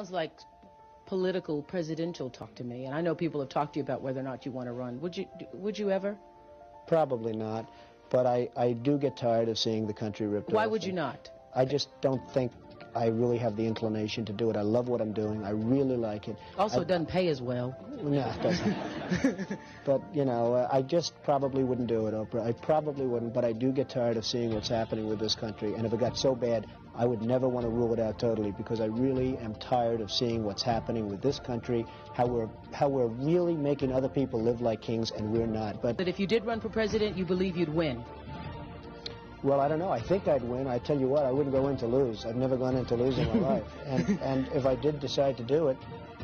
sounds like political, presidential talk to me. And I know people have talked to you about whether or not you want to run. Would you ever? Probably not. But I do get tired of seeing the country ripped off. Why would you not? I just don't think I really have the inclination to do it. I love what I'm doing. I really like it. Also, it doesn't pay as well. No, it doesn't. But, you know, I just probably wouldn't do it, Oprah. I probably wouldn't, but I do get tired of seeing what's happening with this country. And if it got so bad, I would never want to rule it out totally, because I really am tired of seeing what's happening with this country, how we're really making other people live like kings, and we're not. But if you did run for president, you believe you'd win? Well, I don't know. I think I'd win. I tell you what, I wouldn't go in to lose. I've never gone in to lose in my life. And if I did decide to do it,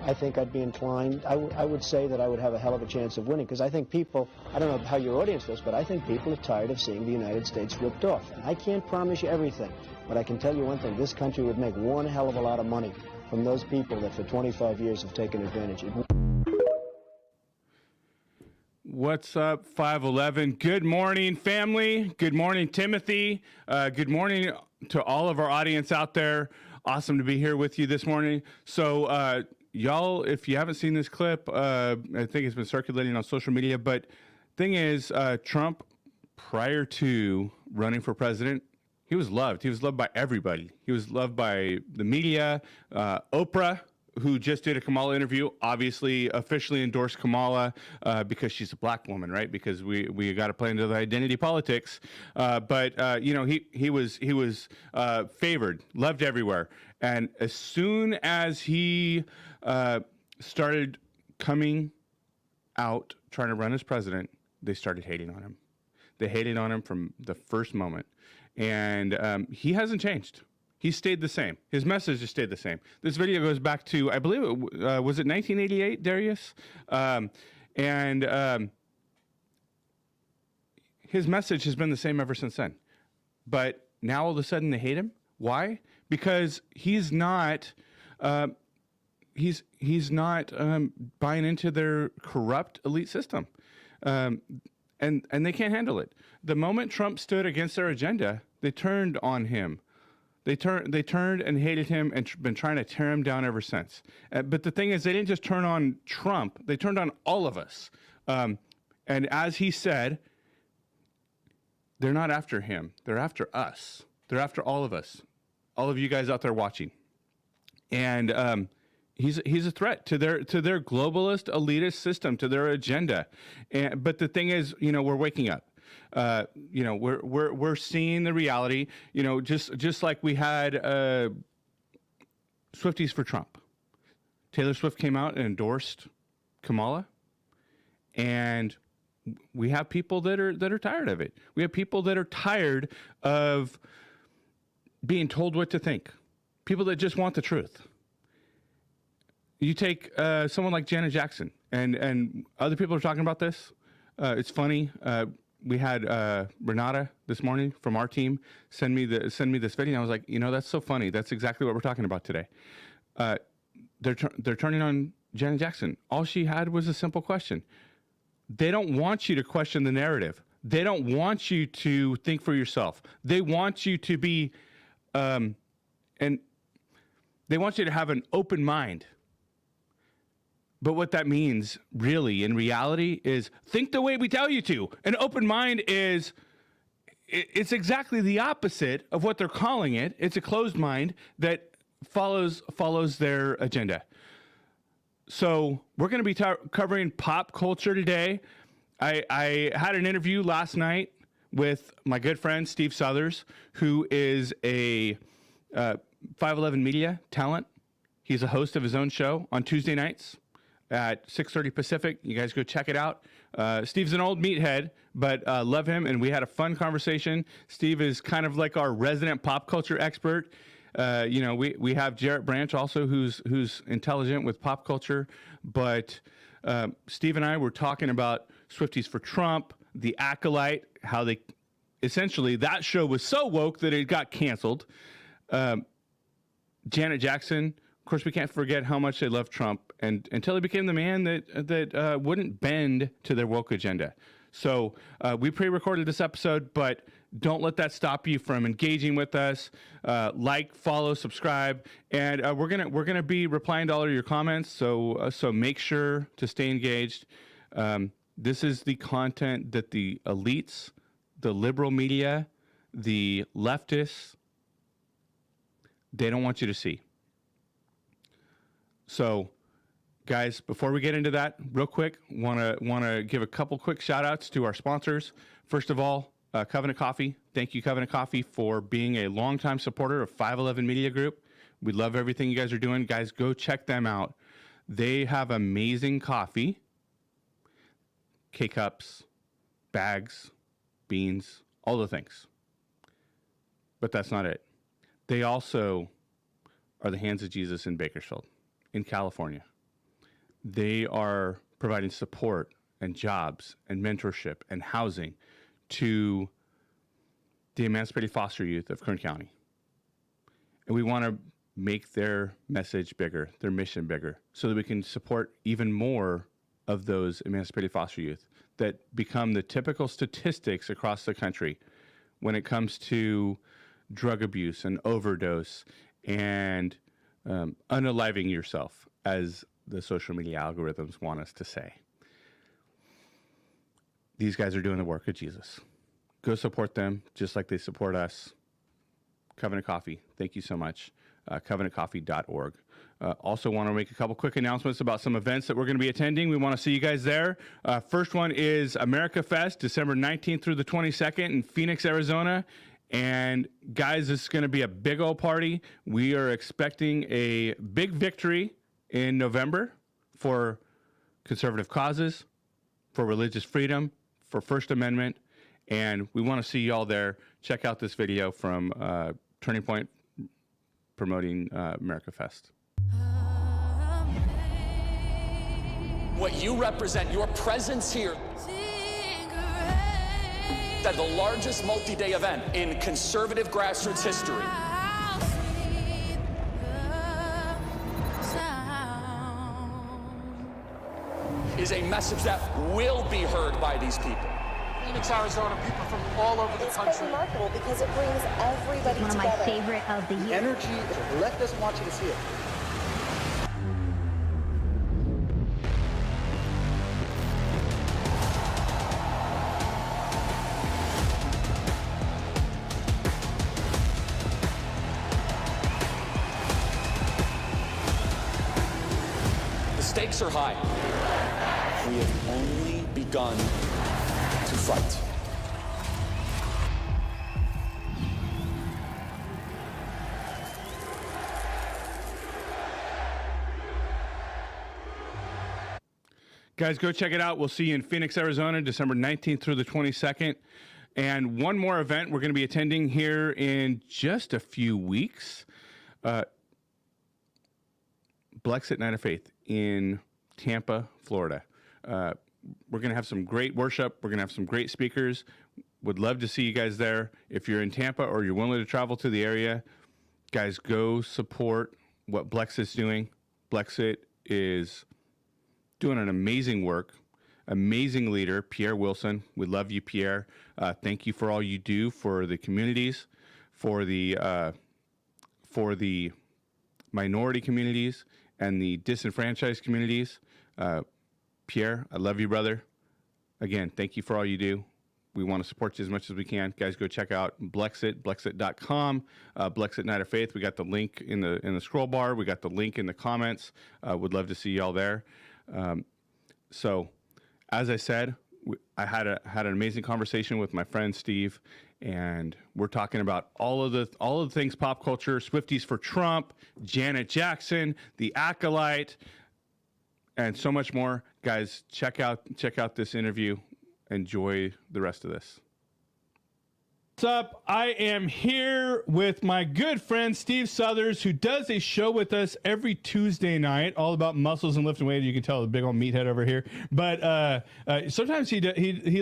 I think I'd be inclined. I would say that I would have a hell of a chance of winning, because I think people, I don't know how your audience feels, but I think people are tired of seeing the United States ripped off. And I can't promise you everything, but I can tell you one thing. This country would make one hell of a lot of money from those people that for 25 years have taken advantage. What's up, 511? Good morning, family. Good morning, Timothy. Good morning to all of our audience out there. Awesome to be here with you this morning. So, y'all, if you haven't seen this clip, I think it's been circulating on social media. But thing is, Trump, prior to running for president, he was loved. He was loved by everybody. He was loved by the media. Oprah, who just did a Kamala interview, obviously officially endorsed Kamala because she's a black woman, right? Because we got to play into the identity politics. But you know, he was favored, loved everywhere. And as soon as he started coming out trying to run as president, they started hating on him. They hated on him from the first moment, and he hasn't changed. He stayed the same. His message just stayed the same. This video goes back to, I believe, was it 1988, Darius? His message has been the same ever since then. But now all of a sudden they hate him. Why? Because he's not he's not buying into their corrupt elite system, and they can't handle it. The moment Trump stood against their agenda, they turned on him. They turned and hated him and been trying to tear him down ever since. But the thing is, they didn't just turn on Trump. They turned on all of us. And as he said, they're not after him. They're after us. They're after all of us, all of you guys out there watching. And he's a threat to their globalist, elitist system, to their agenda. But the thing is, you know, we're waking up. You know, we're seeing the reality, you know, just like we had Swifties for Trump. Taylor Swift came out and endorsed Kamala, and we have people that are tired of it. We have people that are tired of being told what to think. People that just want the truth. You take someone like Janet Jackson, and other people are talking about this. It's funny. We had Renata this morning from our team send me this video. And I was like, you know, that's so funny. That's exactly what we're talking about today. They're turning on Janet Jackson. All she had was a simple question. They don't want you to question the narrative. They don't want you to think for yourself. They want you to be, and they want you to have an open mind. But what that means, really, in reality, is think the way we tell you to. An open mind is, it's exactly the opposite of what they're calling it. It's a closed mind that follows their agenda. So we're going to be covering pop culture today. I had an interview last night with my good friend, Steve Suthers, who is a 511 Media talent. He's a host of his own show on Tuesday nights at 6:30 Pacific. You guys go check it out. Steve's an old meathead, but love him, and we had a fun conversation. Steve is kind of like our resident pop culture expert. You know, we have Jarrett Branch also, who's intelligent with pop culture, but Steve and I were talking about Swifties for Trump, the Acolyte, how they essentially, that show was so woke that it got canceled. Janet Jackson. Of course, we can't forget how much they loved Trump, and until he became the man that wouldn't bend to their woke agenda. So we pre-recorded this episode, but don't let that stop you from engaging with us. Like, follow, subscribe, and we're gonna be replying to all of your comments. So make sure to stay engaged. This is the content that the elites, the liberal media, the leftists, they don't want you to see. So, guys, before we get into that, real quick, want to give a couple quick shout outs to our sponsors. First of all, Covenant Coffee. Thank you, Covenant Coffee, for being a longtime supporter of 511 Media Group. We love everything you guys are doing. Guys, go check them out. They have amazing coffee, K-cups, bags, beans, all the things. But that's not it. They also are the hands of Jesus in Bakersfield, in California. They are providing support and jobs and mentorship and housing to the emancipated foster youth of Kern County. And we want to make their message bigger, their mission bigger, so that we can support even more of those emancipated foster youth that become the typical statistics across the country when it comes to drug abuse and overdose and unaliving yourself, as the social media algorithms want us to say. These guys are doing the work of Jesus. Go support them just like they support us. Covenant Coffee, thank you so much. CovenantCoffee.org. Also want to make a couple quick announcements about some events that we're going to be attending. We want to see you guys there. First one is America Fest, December 19th through the 22nd in Phoenix, Arizona. And guys, this is going to be a big old party. We are expecting a big victory in November for conservative causes, for religious freedom, for First Amendment, and we want to see y'all there. Check out this video from Turning Point promoting America Fest. What you represent, your presence here, at the largest multi-day event in conservative grassroots history. Is a message that will be heard by these people. Phoenix, Arizona, people from all over the country. It's quite remarkable because it brings everybody One of together. my favorite of the year. Energy, the left doesn't want you to see it. The stakes are high. We have only begun to fight. Guys, go check it out. We'll see you in Phoenix, Arizona, December 19th through the 22nd. And one more event we're going to be attending here in just a few weeks. Blexit Night of Faith in Tampa, Florida. We're going to have some great worship. We're going to have some great speakers. Would love to see you guys there. If you're in Tampa or you're willing to travel to the area, guys, go support what Blexit's doing. Blexit is doing an amazing work, amazing leader, Pierre Wilson. We love you, Pierre. Thank you for all you do for the communities, for the minority communities and the disenfranchised communities. Pierre, I love you, brother. Again, thank you for all you do. We want to support you as much as we can. Guys, go check out Blexit, blexit.com, Blexit Night of Faith. We got the link in the scroll bar. We got the link in the comments. Would love to see y'all there. So, as I said, I had an amazing conversation with my friend Steve, and we're talking about all of the things pop culture, Swifties for Trump, Janet Jackson, the Acolyte, and so much more. Guys, check out this interview. Enjoy the rest of this. What's up? I am here with my good friend Steve Suthers, who does a show with us every Tuesday night, all about muscles and lifting weights. You can tell the big old meathead over here. But sometimes he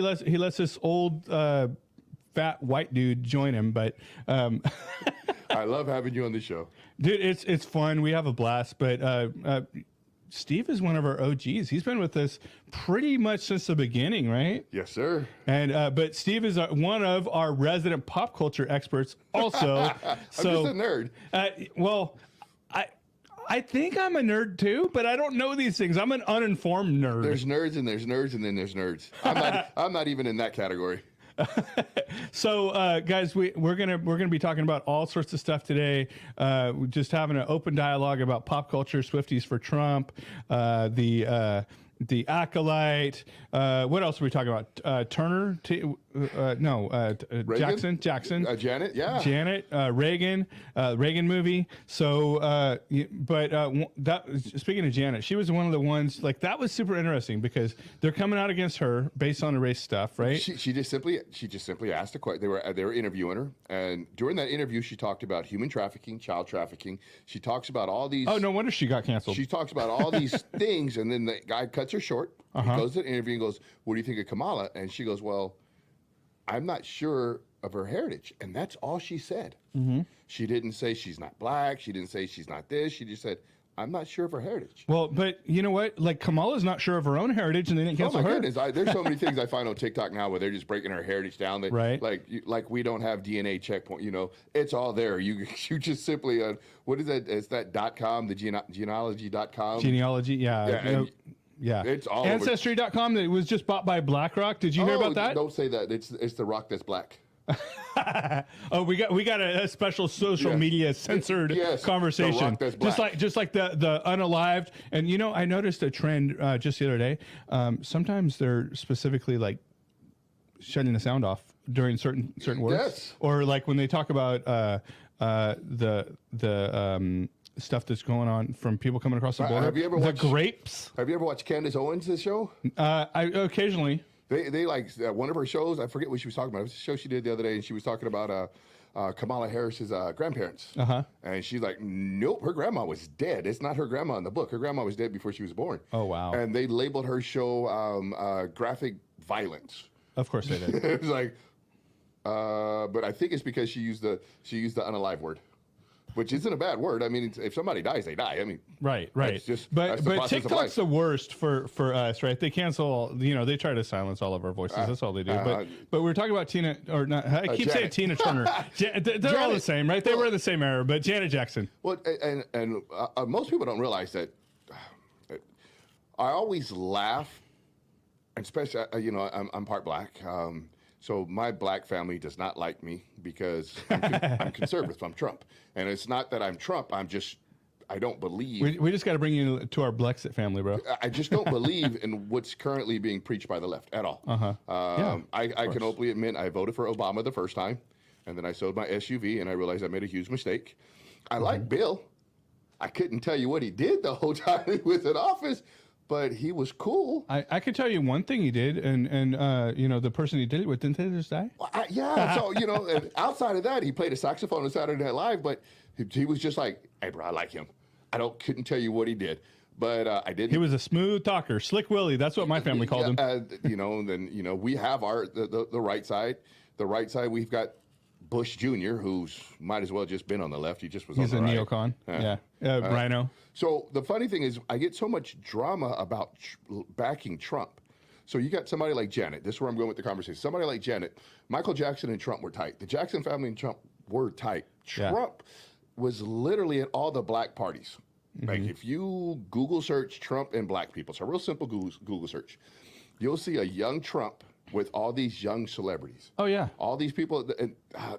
lets this old fat white dude join him. But I love having you on the show, dude. It's fun. We have a blast. But Steve is one of our OGs. He's been with us pretty much since the beginning, right? Yes, sir. And but Steve is one of our resident pop culture experts also. I'm just a nerd. Well, I think I'm a nerd too, but I don't know these things. I'm an uninformed nerd. There's nerds and there's nerds and then there's nerds. I'm not even in that category. So, guys, we're gonna be talking about all sorts of stuff today. We're just having an open dialogue about pop culture, Swifties for Trump, the Acolyte. What else are we talking about? Turner? Reagan? Jackson. Janet, yeah. Janet, Reagan movie. So, that speaking of Janet, she was one of the ones, like, that was super interesting because they're coming out against her based on the race stuff, right? She just simply asked a question. They were interviewing her, and during that interview, she talked about human trafficking, child trafficking. She talks about all these. Oh, no wonder she got canceled. She talks about all these things, and then the guy cuts her short. He goes to the interview and goes, "What do you think of Kamala?" And she goes, "Well, I'm not sure of her heritage," and that's all she said. She didn't say she's not black. She didn't say she's not this. She just said, "I'm not sure of her heritage." Well, but you know what? Like, Kamala's not sure of her own heritage, and they didn't cancel her. Goodness, there's so many things I find on TikTok now where they're just breaking her heritage down. Right. Like we don't have DNA checkpoint. You know, it's all there. You just simply what is that? It's that .com, the genealogy.com. Genealogy, yeah. Yeah, it's all Ancestry.com that was just bought by BlackRock. Did you hear about that? Don't say that. It's the rock that's black. Oh, we got a special social media censored conversation. Just like the unalived. And you know, I noticed a trend just the other day. Sometimes they're specifically like shutting the sound off during certain words. Yes. Or like when they talk about the stuff that's going on from people coming across the border. Have you ever watched grapes? Have you ever watched Candace Owens' show? I occasionally. They like one of her shows. I forget what she was talking about. It was a show she did the other day, and she was talking about Kamala Harris's grandparents. And she's like, "Nope, her grandma was dead. It's not her grandma in the book. Her grandma was dead before she was born." Oh wow! And they labeled her show graphic violence. Of course they did. It was like, but I think it's because she used the unalive word, which isn't a bad word. I mean, if somebody dies, they die. I mean, right. That's But process of life. TikTok's the worst for us, right? They cancel, they try to silence all of our voices. That's all they do. But we're talking about Tina, or not? I keep saying Tina Turner. They're all the same, right? They were the same era. But Janet Jackson. Well, and most people don't realize that. I always laugh, and especially I'm part black. So my black family does not like me because I'm conservative. I'm Trump. And it's not that I'm Trump. I don't believe. We just got to bring you to our Blexit family, bro. I just don't believe in what's currently being preached by the left at all. I can openly admit I voted for Obama the first time, and then I sold my SUV, and I realized I made a huge mistake. I like Bill. I couldn't tell you what he did the whole time he was in office, but he was cool. I can tell you one thing he did, and the person he did it with, didn't they just die? Well, so, and outside of that, he played a saxophone on Saturday Night Live, but he was just like, "Hey, bro, I like him." Couldn't tell you what he did, but I didn't. He was a smooth talker, Slick Willie. That's what my family called him. Then we have the right side. The right side, we've got Bush Jr., who's might as well just been on the left. He just was. He's on the a right. neocon. Rhino. So the funny thing is, I get so much drama about backing Trump. So you got somebody like Janet. This is where I'm going with the conversation. Somebody like Janet. Michael Jackson and Trump were tight. The Jackson family and Trump were tight. Trump was literally at all the black parties. Like if you Google search Trump and black people, it's a real simple Google search. You'll see a young Trump with all these young celebrities. Oh yeah, all these people, and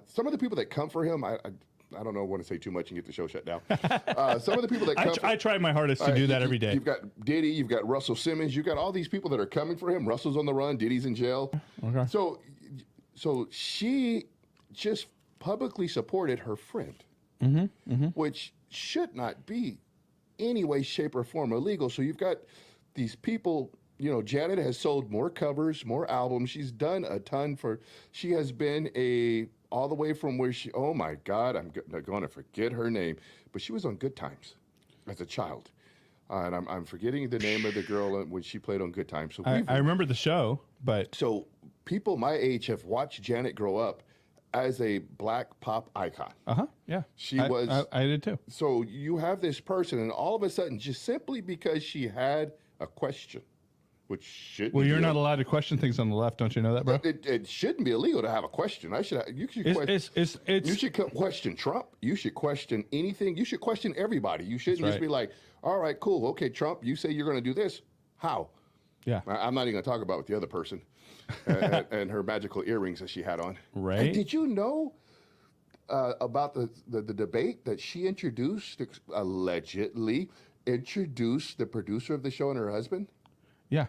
some of the people that come for him. I don't know. I want to say too much and get the show shut down. Some of the people that come I try my hardest to do that every day. You've got Diddy, you've got Russell Simmons, you've got all these people that are coming for him. Russell's on the run, Diddy's in jail. Okay. So she just publicly supported her friend, which should not be any way, shape, or form illegal. So you've got these people. Janet has sold more covers, more albums. She's done a ton she has been all the way from where oh my God, I'm going to forget her name, but she was on Good Times as a child. And I'm forgetting the name of the girl when she played on Good Times. So I remember the show, but. So people my age have watched Janet grow up as a black pop icon. Yeah. She was. I did too. So you have this person, and all of a sudden, just simply because she had a question, which shouldn't. Well, you're not allowed to question things on the left. Don't you know that, bro? It shouldn't be illegal to have a question. You should question. You should question Trump. You should question anything. You should question everybody. You shouldn't just be like, all right, cool, okay, Trump, you say you're going to do this. How? Yeah. I'm not even going to talk about with the other person and her magical earrings that she had on. Right. And did you know about the debate that she introduced, allegedly introduced the producer of the show and her husband? Yeah.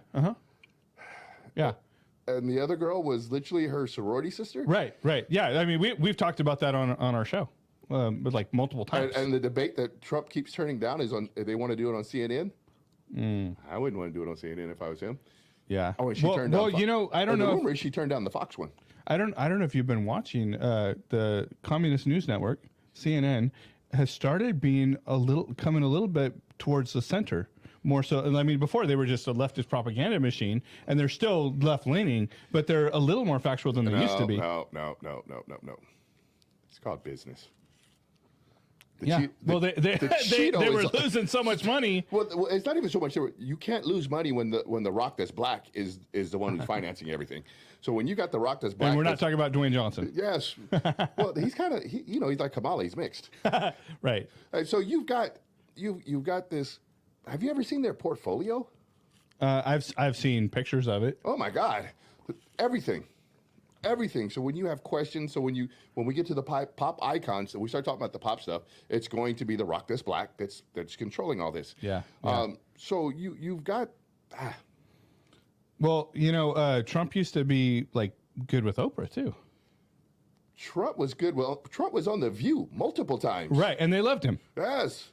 Yeah. And the other girl was literally her sorority sister? Right. Yeah. I mean, we've talked about that on our show, but like multiple times. And the debate that Trump keeps turning down is on, they want to do it on CNN? I wouldn't want to do it on CNN if I was him. Yeah. Oh, and she turned down. Well, you know, I don't know. The rumor is she turned down the Fox one. I don't know if you've been watching the Communist News Network, CNN, has started being coming a little bit towards the center. More so, I mean, before they were just a leftist propaganda machine, and they're still left-leaning, but they're a little more factual than they used to be. No. It's called business. They were losing so much money. Well, it's not even so much. You can't lose money when the Rock that's black is the one who's financing everything. So when you got the Rock that's black, and we're not talking about Dwayne Johnson. Yes. Well, he's kind of he's like Kamala. He's mixed. Right. And so you've got this. Have you ever seen their portfolio? I've seen pictures of it. Oh my God, everything. So when you have questions, when we get to the pop icons, so we start talking about the pop stuff, it's going to be the Rock that's black that's controlling all this. Yeah. So you've got. Well, you know, Trump used to be like good with Oprah too. Trump was good. Well, Trump was on The View multiple times. Right, and they loved him. Yes.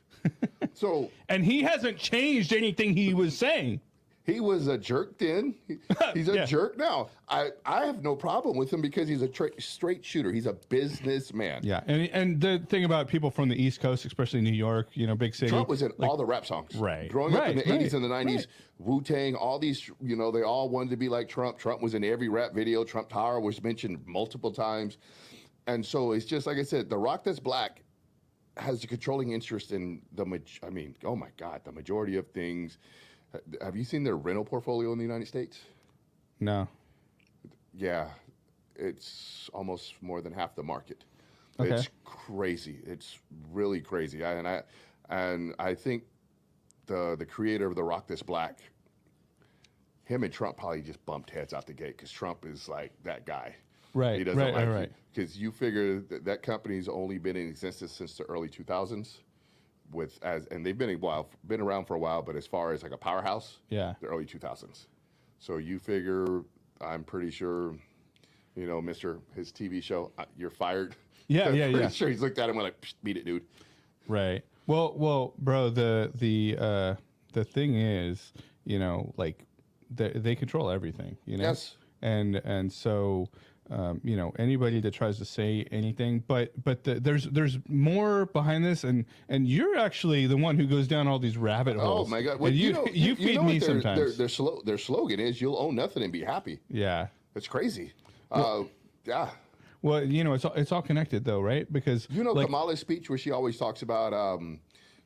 So. And he hasn't changed anything he was saying. He was a jerk then. He's a jerk now. I have no problem with him because he's a straight shooter. He's a businessman. Yeah, and the thing about people from the East Coast, especially New York, you know, big city. Trump was in all the rap songs. Right. Growing up in the 80s and the 90s, Wu-Tang, all these, you know, they all wanted to be like Trump. Trump was in every rap video. Trump Tower was mentioned multiple times. And so it's just, like I said, the Rock that's black has a controlling interest in oh my God, the majority of things. Have you seen their rental portfolio in the United States? No. Yeah, it's almost more than half the market. Okay. It's crazy. It's really crazy. And I think the creator of The Rock That's Black, him and Trump probably just bumped heads out the gate because Trump is like that guy. Right. He doesn't right. Because you figure that company's only been in existence since the early 2000s. And they've been around for a while, but as far as like a powerhouse, the early 2000s. So you figure, I'm pretty sure, you know, his TV show, You're Fired. Yeah, I'm pretty sure he's looked at him and like, beat it, dude. Right. Well, bro, the thing is, you know, like they control everything, you know. Yes. And so. You know, anybody that tries to say anything, but there's more behind this, and you're actually the one who goes down all these rabbit holes. Oh my God! Well, you feed me sometimes. Their slogan is "You'll own nothing and be happy." Yeah, it's crazy. Yeah. Well, you know, it's all connected though, right? Because you know, like, Kamala's speech where she always talks about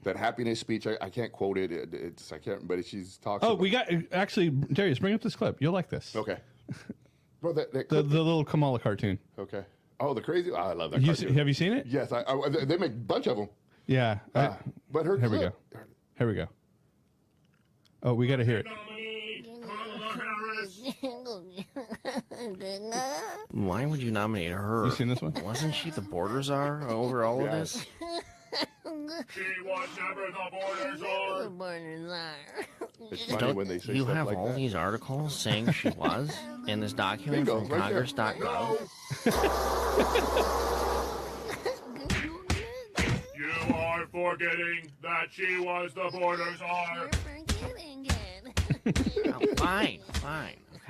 that happiness speech. I can't quote it. But she's talking. Oh, we got actually, Darius, bring up this clip. You'll like this. Okay. Bro, the little Kamala cartoon. Okay. Oh, the crazy. Oh, I love that cartoon. Have you seen it? Yes. They make a bunch of them. Yeah. But her Here we go. Here we go. Oh, we got to hear it. Why would you nominate her? You seen this one? Wasn't she the border czar over all of this? She was never the border czar. The border czar. It's funny when they say you stuff have like all that. these articles saying she was in this document Bingo, from right Congress.gov? You are forgetting that she was the border czar. You're forgetting it. Oh, fine.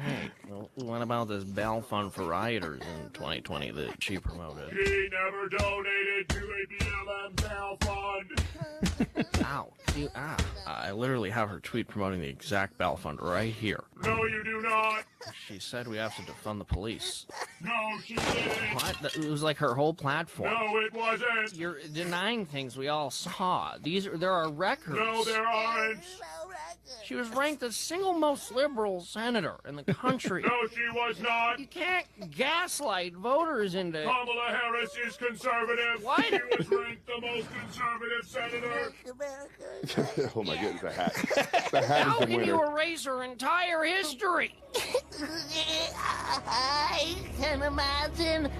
Hey, well, what about this bail fund for rioters in 2020 that she promoted? He never donated to a BLM bail fund. Ow. I literally have her tweet promoting the exact bail fund right here. No, you do not. She said we have to defund the police. No, she didn't. What? It was like her whole platform. No, it wasn't. You're denying things we all saw. There are records. No, there aren't. She was ranked the single most liberal senator in the country. No, she was not. You can't gaslight voters into... Kamala Harris is conservative. What? She was ranked the most conservative senator. Oh my goodness, the hat. The hat How is the can winner. you erase her entire history? I can imagine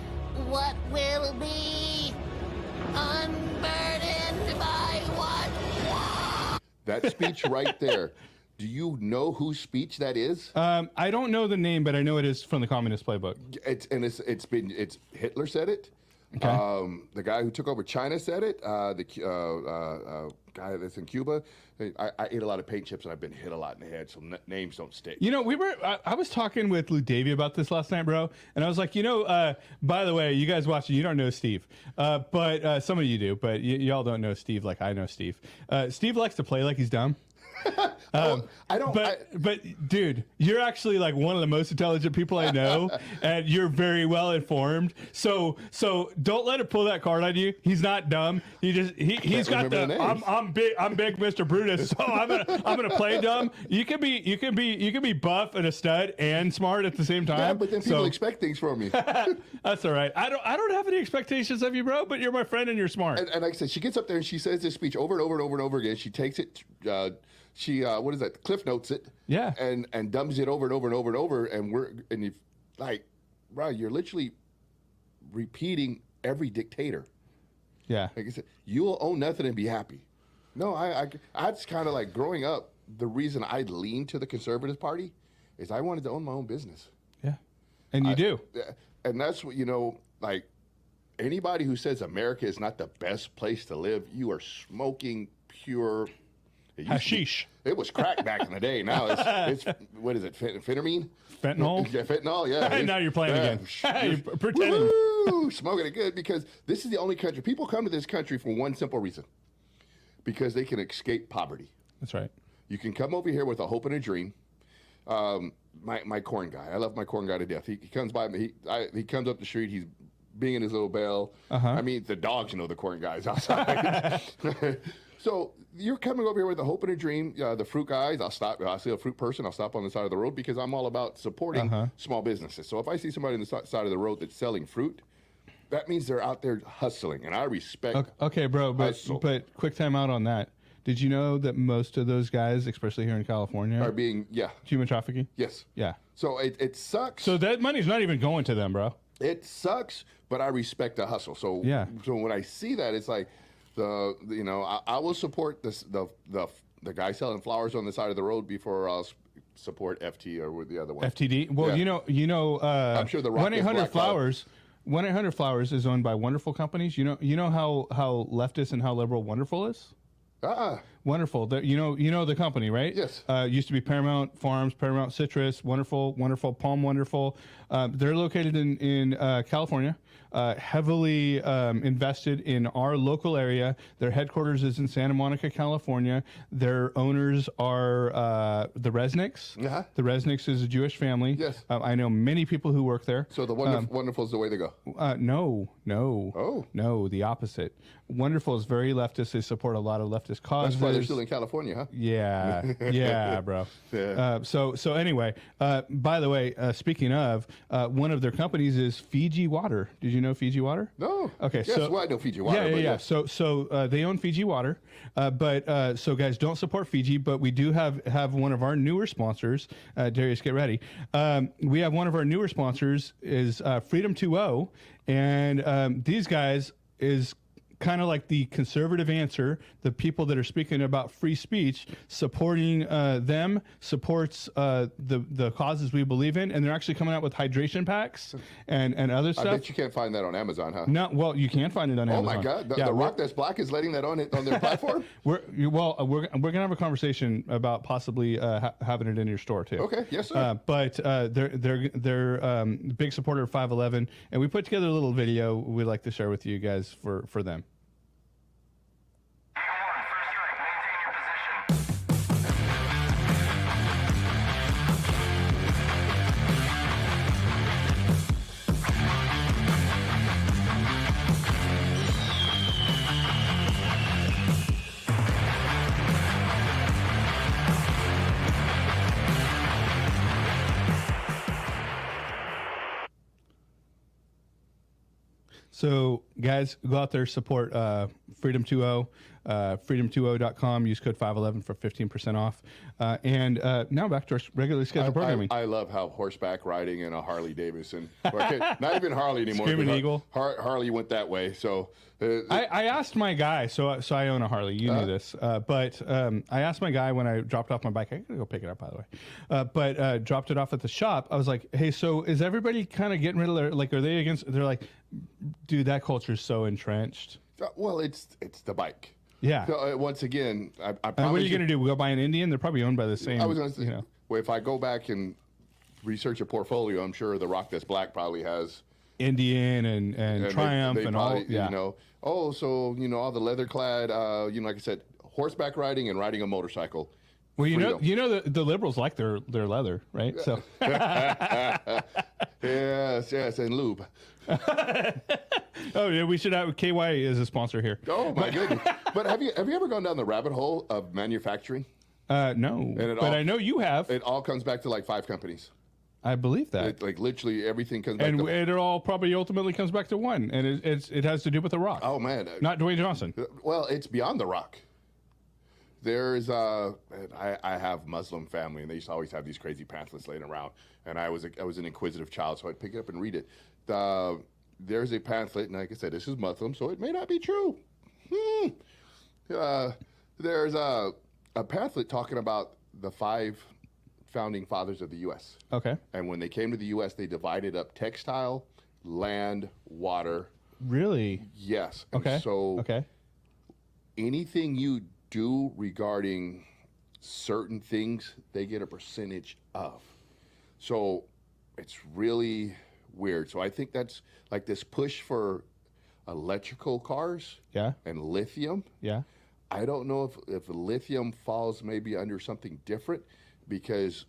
what will be unburdened by what. That speech right there. Do you know whose speech that is? I don't know the name, but I know it is from the Communist Playbook. It's Hitler said it. Okay. The guy who took over China said it. The guy that's in Cuba. I ate a lot of paint chips and I've been hit a lot in the head, so names don't stick. You know, I was talking with Lou Davey about this last night, bro, and I was like, by the way, you guys watching, you don't know Steve, but some of you do, but y'all don't know Steve like I know Steve. Steve likes to play like he's dumb. I don't. But dude, you're actually like one of the most intelligent people I know, and you're very well informed. So don't let it pull that card on you. He's not dumb. He's got the I'm big Mr. Brutus. So I'm gonna play dumb. You can be buff and a stud and smart at the same time. Yeah, but then people expect things from me. That's all right. I don't have any expectations of you, bro. But you're my friend and you're smart. And like I said, she gets up there and she says this speech over and over and over and over again. She takes it. She what is that? Cliff notes it. Yeah. And dumps it over and over and over and over. And you like, bro, you're literally repeating every dictator. Yeah. Like I said, you will own nothing and be happy. No, that's kind of like growing up. The reason I leaned to the Conservative Party is I wanted to own my own business. Yeah. And you do. And that's what, like anybody who says America is not the best place to live, you are smoking pure hashish. It was crack back in the day. Now it's what is it? Phentermine? Fentanyl? Yeah, fentanyl, yeah. Now you're playing again. You're pretending. Woo-hoo, smoking it good because this is the only country. People come to this country for one simple reason. Because they can escape poverty. That's right. You can come over here with a hope and a dream. My corn guy. I love my corn guy to death. He comes by me. He comes up the street. He's being in his little bell. I mean, the dogs know the corn guys outside. So you're coming over here with a hope and a dream. The fruit guys, I'll stop. I see a fruit person, I'll stop on the side of the road because I'm all about supporting small businesses. So if I see somebody on the side of the road that's selling fruit, that means they're out there hustling, and I respect. Okay, bro, but quick time out on that. Did you know that most of those guys, especially here in California, are being human trafficking? Yes. Yeah. So it sucks. So that money's not even going to them, bro. It sucks, but I respect the hustle. So So when I see that, it's like I will support the guy selling flowers on the side of the road before I'll support FT or with the other one. FTD. Well, I'm sure the 1-800-Flowers. 1-800-Flowers is owned by Wonderful Companies. You know how leftist and how liberal Wonderful is? Wonderful. You know the company, right? Yes. Used to be Paramount Farms, Paramount Citrus, Wonderful, Palm Wonderful. They're located in California, heavily invested in our local area. Their headquarters is in Santa Monica, California. Their owners are the Resnicks. The Resnicks is a Jewish family. Yes. I know many people who work there. So the Wonderful is the way to go? No. Oh. No, the opposite. Wonderful is very leftist. They support a lot of leftist causes. That's why they're still in California, huh? Yeah, bro. Yeah. So anyway, by the way, speaking of, one of their companies is Fiji Water. Did you know Fiji Water? No. Okay. Yes, I know Fiji Water. Yeah. So they own Fiji Water, but so guys, don't support Fiji. But we do have one of our newer sponsors. Darius, get ready. We have one of our newer sponsors is Freedom 2.0, and these guys is kind of like the conservative answer. The people that are speaking about free speech, supporting them supports the causes we believe in, and they're actually coming out with hydration packs and other stuff. I bet you can't find that on Amazon, huh? No, well, you can find it on Amazon. Oh my God, the Rock That's Black is letting that on their platform. We're gonna have a conversation about possibly having it in your store too. Okay, yes sir. But they're big supporter of 511, and we put together a little video we'd like to share with you guys for them. So, guys, go out there, support Freedom 2.0, freedom20.com. Use code 511 for 15% off. And now back to our regularly scheduled programming. I love how horseback riding in a Harley Davidson. Okay, not even Harley anymore. Screaming Eagle. Harley went that way. So I asked my guy. So I own a Harley. You knew this, but I asked my guy when I dropped off my bike. I gotta go pick it up, by the way. But dropped it off at the shop. I was like, "Hey, so is everybody kind of getting rid of their, like? Are they against?" They're like, "Dude, that culture is so entrenched." Well, it's the bike. Yeah. So, once again, I what are you going to do? We go buy an Indian? They're probably owned by the same. I was going to say, well, if I go back and research a portfolio, I'm sure the Rock That's Black probably has Indian and Triumph they and probably, all. Yeah. So all the leather clad, like I said, horseback riding and riding a motorcycle. Well, the liberals like their leather, right? So. Yes, and lube. Oh yeah, we should have KY as a sponsor here. Oh my goodness! But have you ever gone down the rabbit hole of manufacturing? No, but I know you have. It all comes back to like 5 companies. I believe that. Like literally everything comes back. And it all probably ultimately comes back to one, and it has to do with The Rock. Oh man, not Dwayne Johnson. Well, it's beyond The Rock. There's I have Muslim family, and they used to always have these crazy pamphlets laying around. And I was an inquisitive child, so I'd pick it up and read it. There's a pamphlet, and like I said, this is Muslim, so it may not be true. There's a pamphlet talking about the 5 founding fathers of the U.S. Okay. And when they came to the U.S., they divided up textile, land, water. Really? Yes. Okay. And so okay. Anything you do regarding certain things, they get a percentage of. So it's really weird. So I think that's like this push for electrical cars. Yeah. And lithium. Yeah. I don't know if lithium falls maybe under something different because,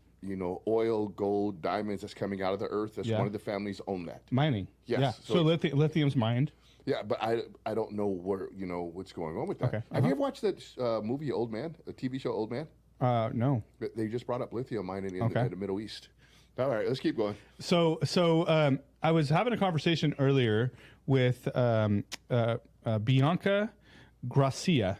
oil, gold, diamonds that's coming out of the earth. That's one of the families own that. Mining. Yes. Yeah. So lithium's mined. Yeah, but I don't know where, what's going on with that. Okay. Have you ever watched that movie Old Man, a TV show Old Man? No. They just brought up lithium mining in the Middle East. All right, let's keep going. So I was having a conversation earlier with Bianca Gracia,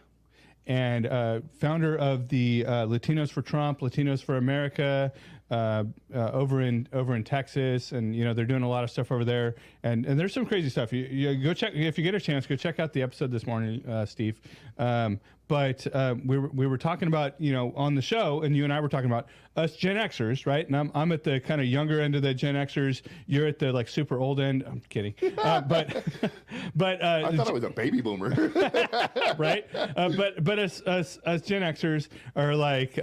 and founder of the Latinos for Trump, Latinos for America, over in Texas, and they're doing a lot of stuff over there, and there's some crazy stuff. You go check if you get a chance. Go check out the episode this morning, Steve. But we were talking about on the show, and you and I were talking about us Gen Xers, right? And I'm at the kind of younger end of the Gen Xers. You're at the like super old end. I'm kidding, but I thought I was a baby boomer, right? But us Gen Xers are like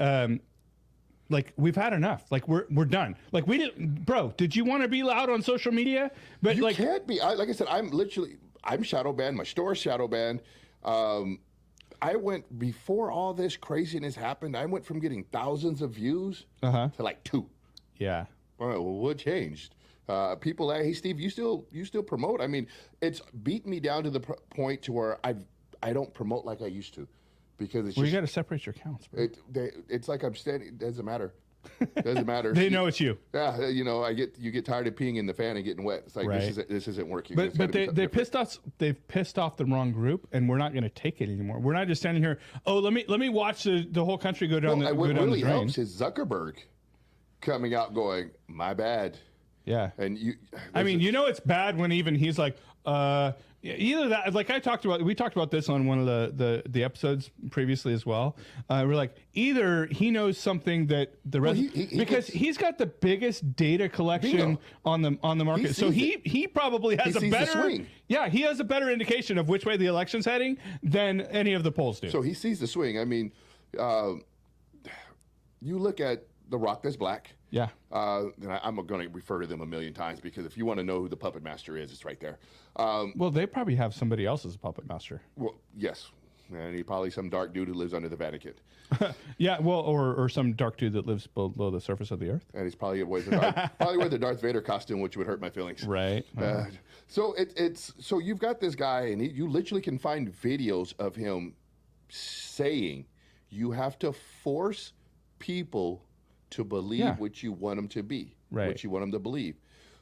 we've had enough. Like we're done. Like we didn't, bro. Did you want to be loud on social media? But you can't be. Like I said, I'm shadow banned. My store's shadow banned. I went before all this craziness happened. I went from getting thousands of views to like 2. Yeah. Well, what changed? People, hey Steve, you still promote? I mean, it's beaten me down to the point to where I don't promote like I used to. Because it's you got to separate your accounts. It's like I'm standing. It doesn't matter. Doesn't matter. They know it's you. Yeah, you get tired of peeing in the fan and getting wet. It's like this isn't working. But they pissed off. They've pissed off the wrong group, and we're not going to take it anymore. We're not just standing here. Oh, let me watch the whole country go down the what go down really the drain. helps is Zuckerberg coming out going, my bad. Yeah. And I mean, it's bad when even he's like, either that, like we talked about this on one of the episodes previously as well. We're like, either he knows something that the rest, because he's got the biggest data collection on the market. So he probably has a better, he has a better indication of which way the election's heading than any of the polls do. So he sees the swing. I mean, you look at The Rock that's black. Yeah. And I'm going to refer to them a million times because if you want to know who the puppet master is, it's right there. Well, they probably have somebody else as a puppet master. Well, yes. And he's probably some dark dude who lives under the Vatican. Yeah, well, or some dark dude that lives below the surface of the earth. And he's probably wears the Darth Vader costume, which would hurt my feelings. Right. So so you've got this guy, and you literally can find videos of him saying, you have to force people to believe what you want them to be, what you want them to believe.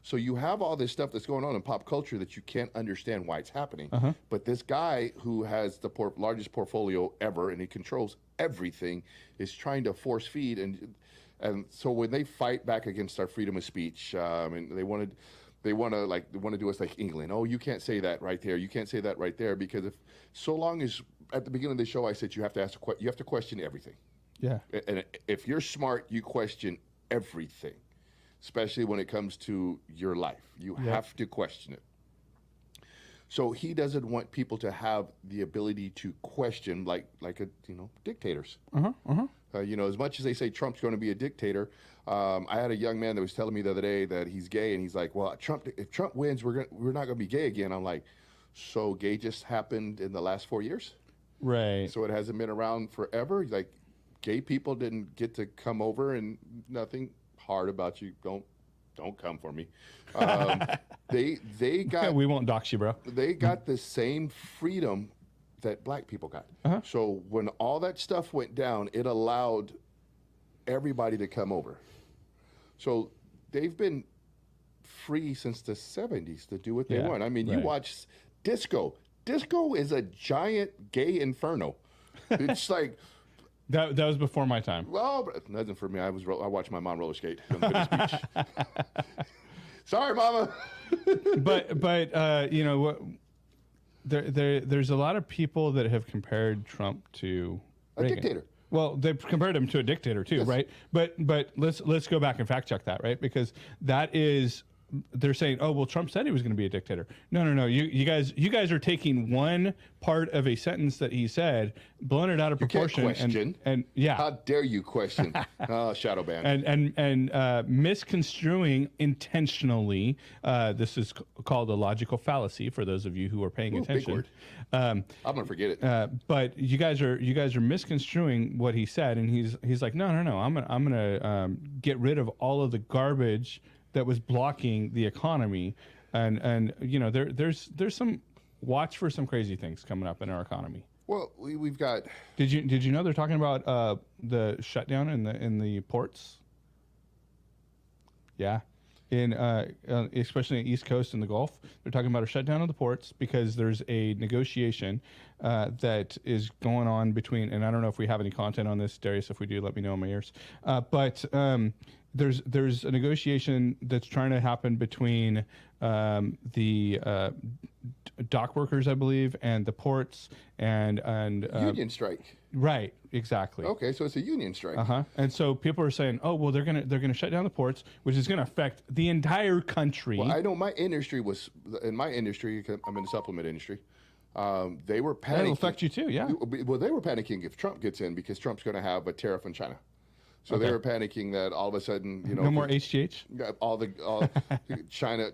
So you have all this stuff that's going on in pop culture that you can't understand why it's happening. But this guy who has the largest portfolio ever and he controls everything is trying to force feed. And so when they fight back against our freedom of speech, I mean, they want to do us like England. Oh, you can't say that right there. You can't say that right there because so long as at the beginning of the show I said you have to question everything. Yeah. And if you're smart, you question everything, especially when it comes to your life. You have to question it. So he doesn't want people to have the ability to question like dictators. As much as they say Trump's going to be a dictator, I had a young man that was telling me the other day that he's gay, and he's like, well, if Trump wins, we're not going to be gay again. I'm like, so gay just happened in the last 4 years? Right. So it hasn't been around forever? Like, gay people didn't get to come over, and nothing hard about you. Don't come for me. They got. We won't dox you, bro. They got the same freedom that black people got. So when all that stuff went down, it allowed everybody to come over. So they've been free since the 70s to do what they want. I mean, you watch disco. Disco is a giant gay inferno. It's like. That was before my time. Well, nothing for me. I watched my mom roller skate on the Venice Beach. Sorry, Mama. but what? There's a lot of people that have compared Trump to Reagan. Dictator. Well, they've compared him to a dictator too, right? But let's go back and fact check that, right? Because that is. They're saying, oh, well, Trump said he was going to be a dictator. No. You guys are taking one part of a sentence that he said, blowing it out of proportion. You can't question. And how dare you question? Shadow ban. And misconstruing intentionally. This is called a logical fallacy for those of you who are paying attention. Big word. I'm gonna forget it. But you guys are misconstruing what he said, and he's like, no. I'm gonna get rid of all of the garbage that was blocking the economy, and there's some watch for some crazy things coming up in our economy. Well, we've got. Did you know they're talking about the shutdown in the ports? Yeah, especially in the East Coast and the Gulf, they're talking about a shutdown of the ports because there's a negotiation that is going on between. And I don't know if we have any content on this, Darius. If we do, let me know in my ears. But there's a negotiation that's trying to happen between the dock workers, I believe, and the ports and union strike. Right, exactly. Okay, so it's a union strike. And so people are saying, oh, well, they're gonna shut down the ports, which is gonna affect the entire country. Well, I know my industry was in my industry. I'm in the supplement industry. They were panicking. That'll affect you too, yeah. Well, they were panicking if Trump gets in because Trump's going to have a tariff on China. So they were panicking that all of a sudden, no more HGH. All China,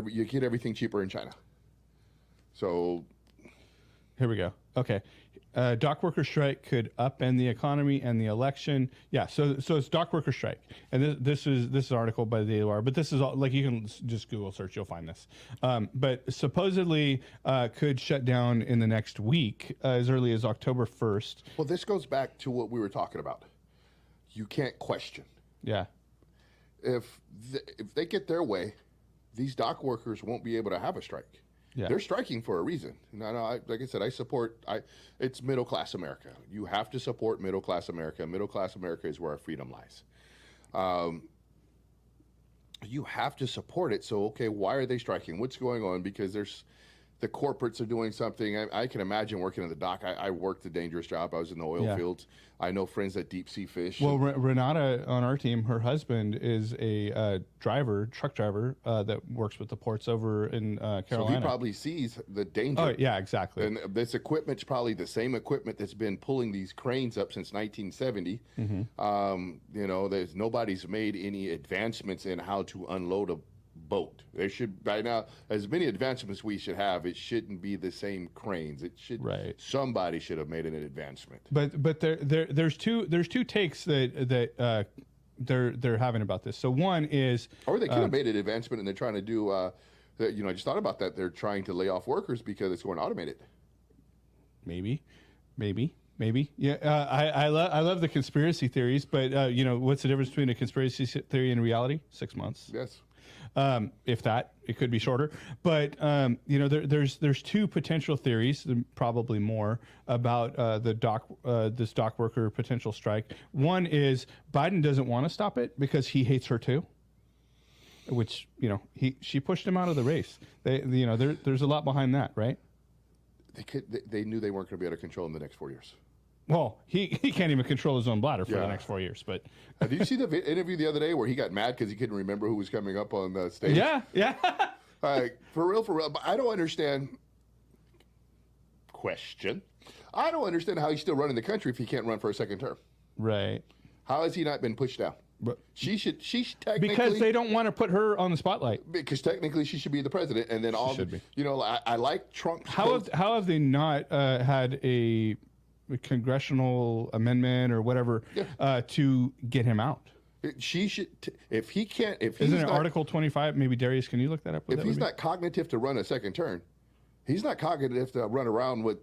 you get everything cheaper in China. So here we go. Okay, dock worker strike could upend the economy and the election. Yeah, so it's dock worker strike, and this is an article by the AOR, but this is all, like, you can just Google search, you'll find this. But supposedly could shut down in the next week, as early as October 1st. Well, this goes back to what we were talking about. You can't question. Yeah. If they get their way, these dock workers won't be able to have a strike. Yeah. They're striking for a reason. Like I said, it's middle class America. You have to support middle class America. Middle class America is where our freedom lies. you have to support it. So, okay, why are they striking? What's going on? Because the corporates are doing something. I can imagine working in the dock. I worked a dangerous job. I was in the oil fields. I know friends that deep sea fish. Well, Renata on our team, her husband is a truck driver that works with the ports over in Carolina. So he probably sees the danger. Oh, yeah, exactly. And this equipment's probably the same equipment that's been pulling these cranes up since 1970. Nobody's made any advancements in how to unload a boat. There should, by now, as many advancements we should have, it shouldn't be the same cranes. It should, somebody should have made an advancement. But there's two takes that they're having about this. So one is, or they could have made an advancement and they're trying to do. I just thought about that. They're trying to lay off workers because it's going automated. Maybe. Yeah, I love the conspiracy theories, but what's the difference between a conspiracy theory and reality? 6 months. Yes. If that, it could be shorter. But there's two potential theories, probably more, about this dock worker potential strike. One is Biden doesn't want to stop it because he hates her too. Which she pushed him out of the race. There's a lot behind that, right? They knew they weren't going to be able to control him the next 4 years. Well, he can't even control his own bladder for the next 4 years. But did you see the interview the other day where he got mad because he couldn't remember who was coming up on the stage? Yeah. For real. But I don't understand. Question. I don't understand how he's still running the country if he can't run for a second term. Right. How has he not been pushed down? But she technically, because they don't want to put her on the spotlight. Because technically she should be the president, and then I like Trump. How have they not had a congressional amendment or whatever to get him out? She should, if he can't, if isn't it Article 25? Maybe Darius, can you look that up? If he's not cognitive to run a second term, he's not cognitive to run around with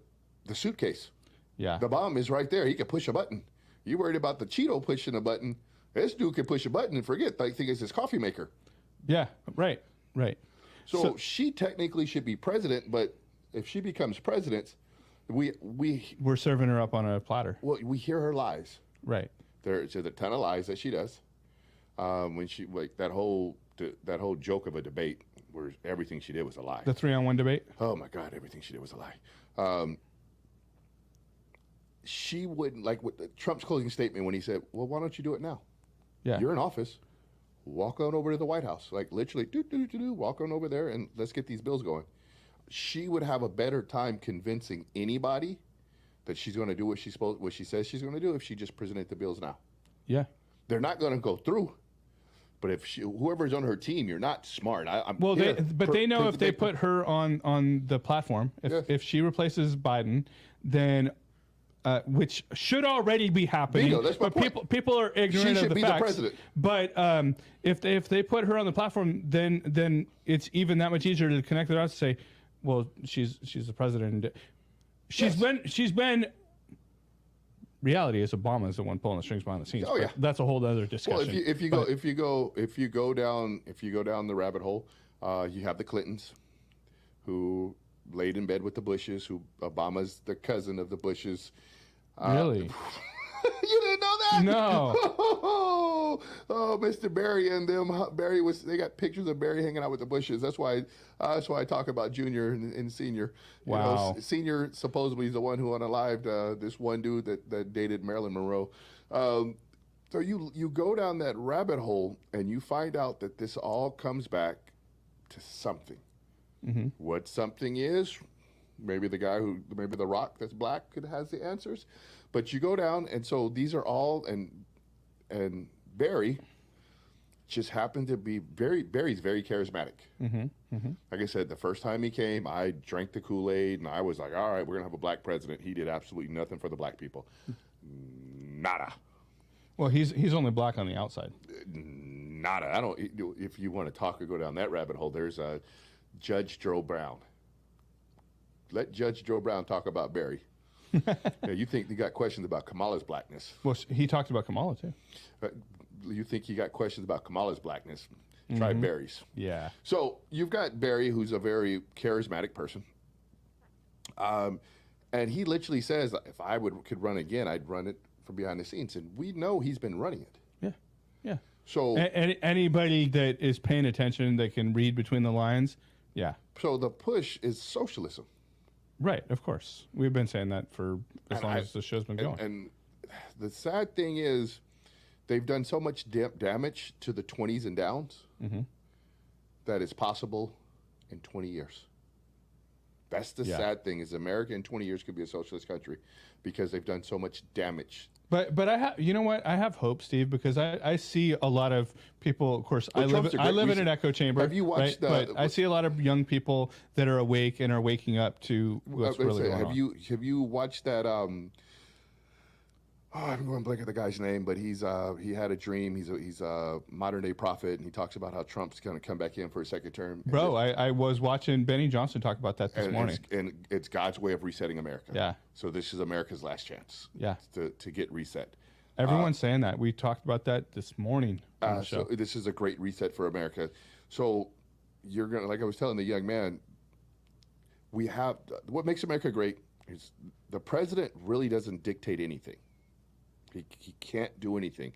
the suitcase. Yeah, the bomb is right there. He can push a button. You worried about the Cheeto pushing a button? This dude can push a button and forget. I think it's his coffee maker. Yeah, right. So she technically should be president, but if she becomes president, we're serving her up on a platter. Well, we hear her lies. Right. There's a ton of lies that she does. When she that whole joke of a debate where everything she did was a lie. The 3-on-1 debate. Oh my God, everything she did was a lie. She wouldn't like Trump's closing statement when he said, "Well, why don't you do it now? Yeah, you're in office. Walk on over to the White House. Like literally, walk on over there and let's get these bills going." She would have a better time convincing anybody that she's going to do what she says she's going to do if she just presented the bills now. Yeah, they're not going to go through. But if whoever's on her team, you're not smart. They know if they put her on the platform, if she replaces Biden, then. Which should already be happening, Bingo, that's my but people are ignorant of the facts. She should be the president. But if they put her on the platform, then it's even that much easier to connect the dots and say, well, she's the president. She's been. Reality is Obama's the one pulling the strings behind the scenes. Oh yeah, that's a whole other discussion. Well, if you go down the rabbit hole, you have the Clintons, who laid in bed with the Bushes, who Obama's the cousin of the Bushes. Really? You didn't know that? No. Oh, Mr. Barry and them. They got pictures of Barry hanging out with the Bushes. That's why I talk about Junior and Senior. Wow. Senior supposedly is the one who unalived this one dude that dated Marilyn Monroe. So you go down that rabbit hole and you find out that this all comes back to something. Mm-hmm. What something is, maybe the rock that's black has the answers, but you go down, and so these are all, and Barry just happened to be Barry's very charismatic. Mm-hmm. Mm-hmm. Like I said, the first time he came, I drank the Kool-Aid, and I was like, all right, we're gonna have a black president. He did absolutely nothing for the black people. Nada. Well, he's only black on the outside. Nada. I don't. If you want to talk or go down that rabbit hole, there's Judge Joe Brown. Let Judge Joe Brown talk about Barry. You think he got questions about Kamala's blackness? Well, he talked about Kamala too. You think he got questions about Kamala's blackness? Try Barry's. Yeah. So you've got Barry, who's a very charismatic person, and he literally says, "If I could run again, I'd run it from behind the scenes." And we know he's been running it. Yeah. So anybody that is paying attention, that can read between the lines, yeah. So the push is socialism. Right, of course. We've been saying that for as long as the show's been going. And the sad thing is, they've done so much damage to the 20s and downs that it's possible in 20 years. That's the sad thing, is America in 20 years could be a socialist country because they've done so much damage. But I have, you know what? I have hope, Steve, because I see a lot of people. Of course, I live in an echo chamber. Have you watched? Right? But I see a lot of young people that are awake and are waking up to what's really going on. Have you watched that? I'm going to blank at the guy's name, but he had a dream. He's a modern day prophet, and he talks about how Trump's going to come back in for a second term. Bro, I was watching Benny Johnson talk about that this morning. And it's God's way of resetting America. Yeah. So this is America's last chance. Yeah. To get reset. Everyone's saying that. We talked about that this morning on the show. So this is a great reset for America. So you're going to, like I was telling the young man, what makes America great is the president really doesn't dictate anything. He can't do anything.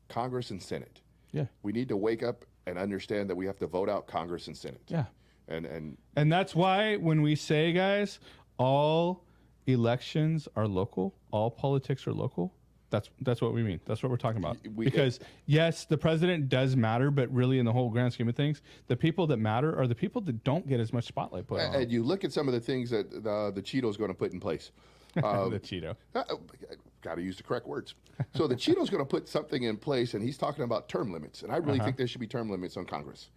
Congress and Senate. Yeah. We need to wake up and understand that we have to vote out Congress and Senate. Yeah. And that's why when we say, guys, all elections are local, all politics are local, that's what we mean. That's what we're talking about. Because yes, the president does matter, but really in the whole grand scheme of things, the people that matter are the people that don't get as much spotlight put on them. And you look at some of the things that the Cheeto's going to put in place. The Cheeto. Got to use the correct words. So the Cheeto's going to put something in place, and he's talking about term limits. And I really think there should be term limits on Congress.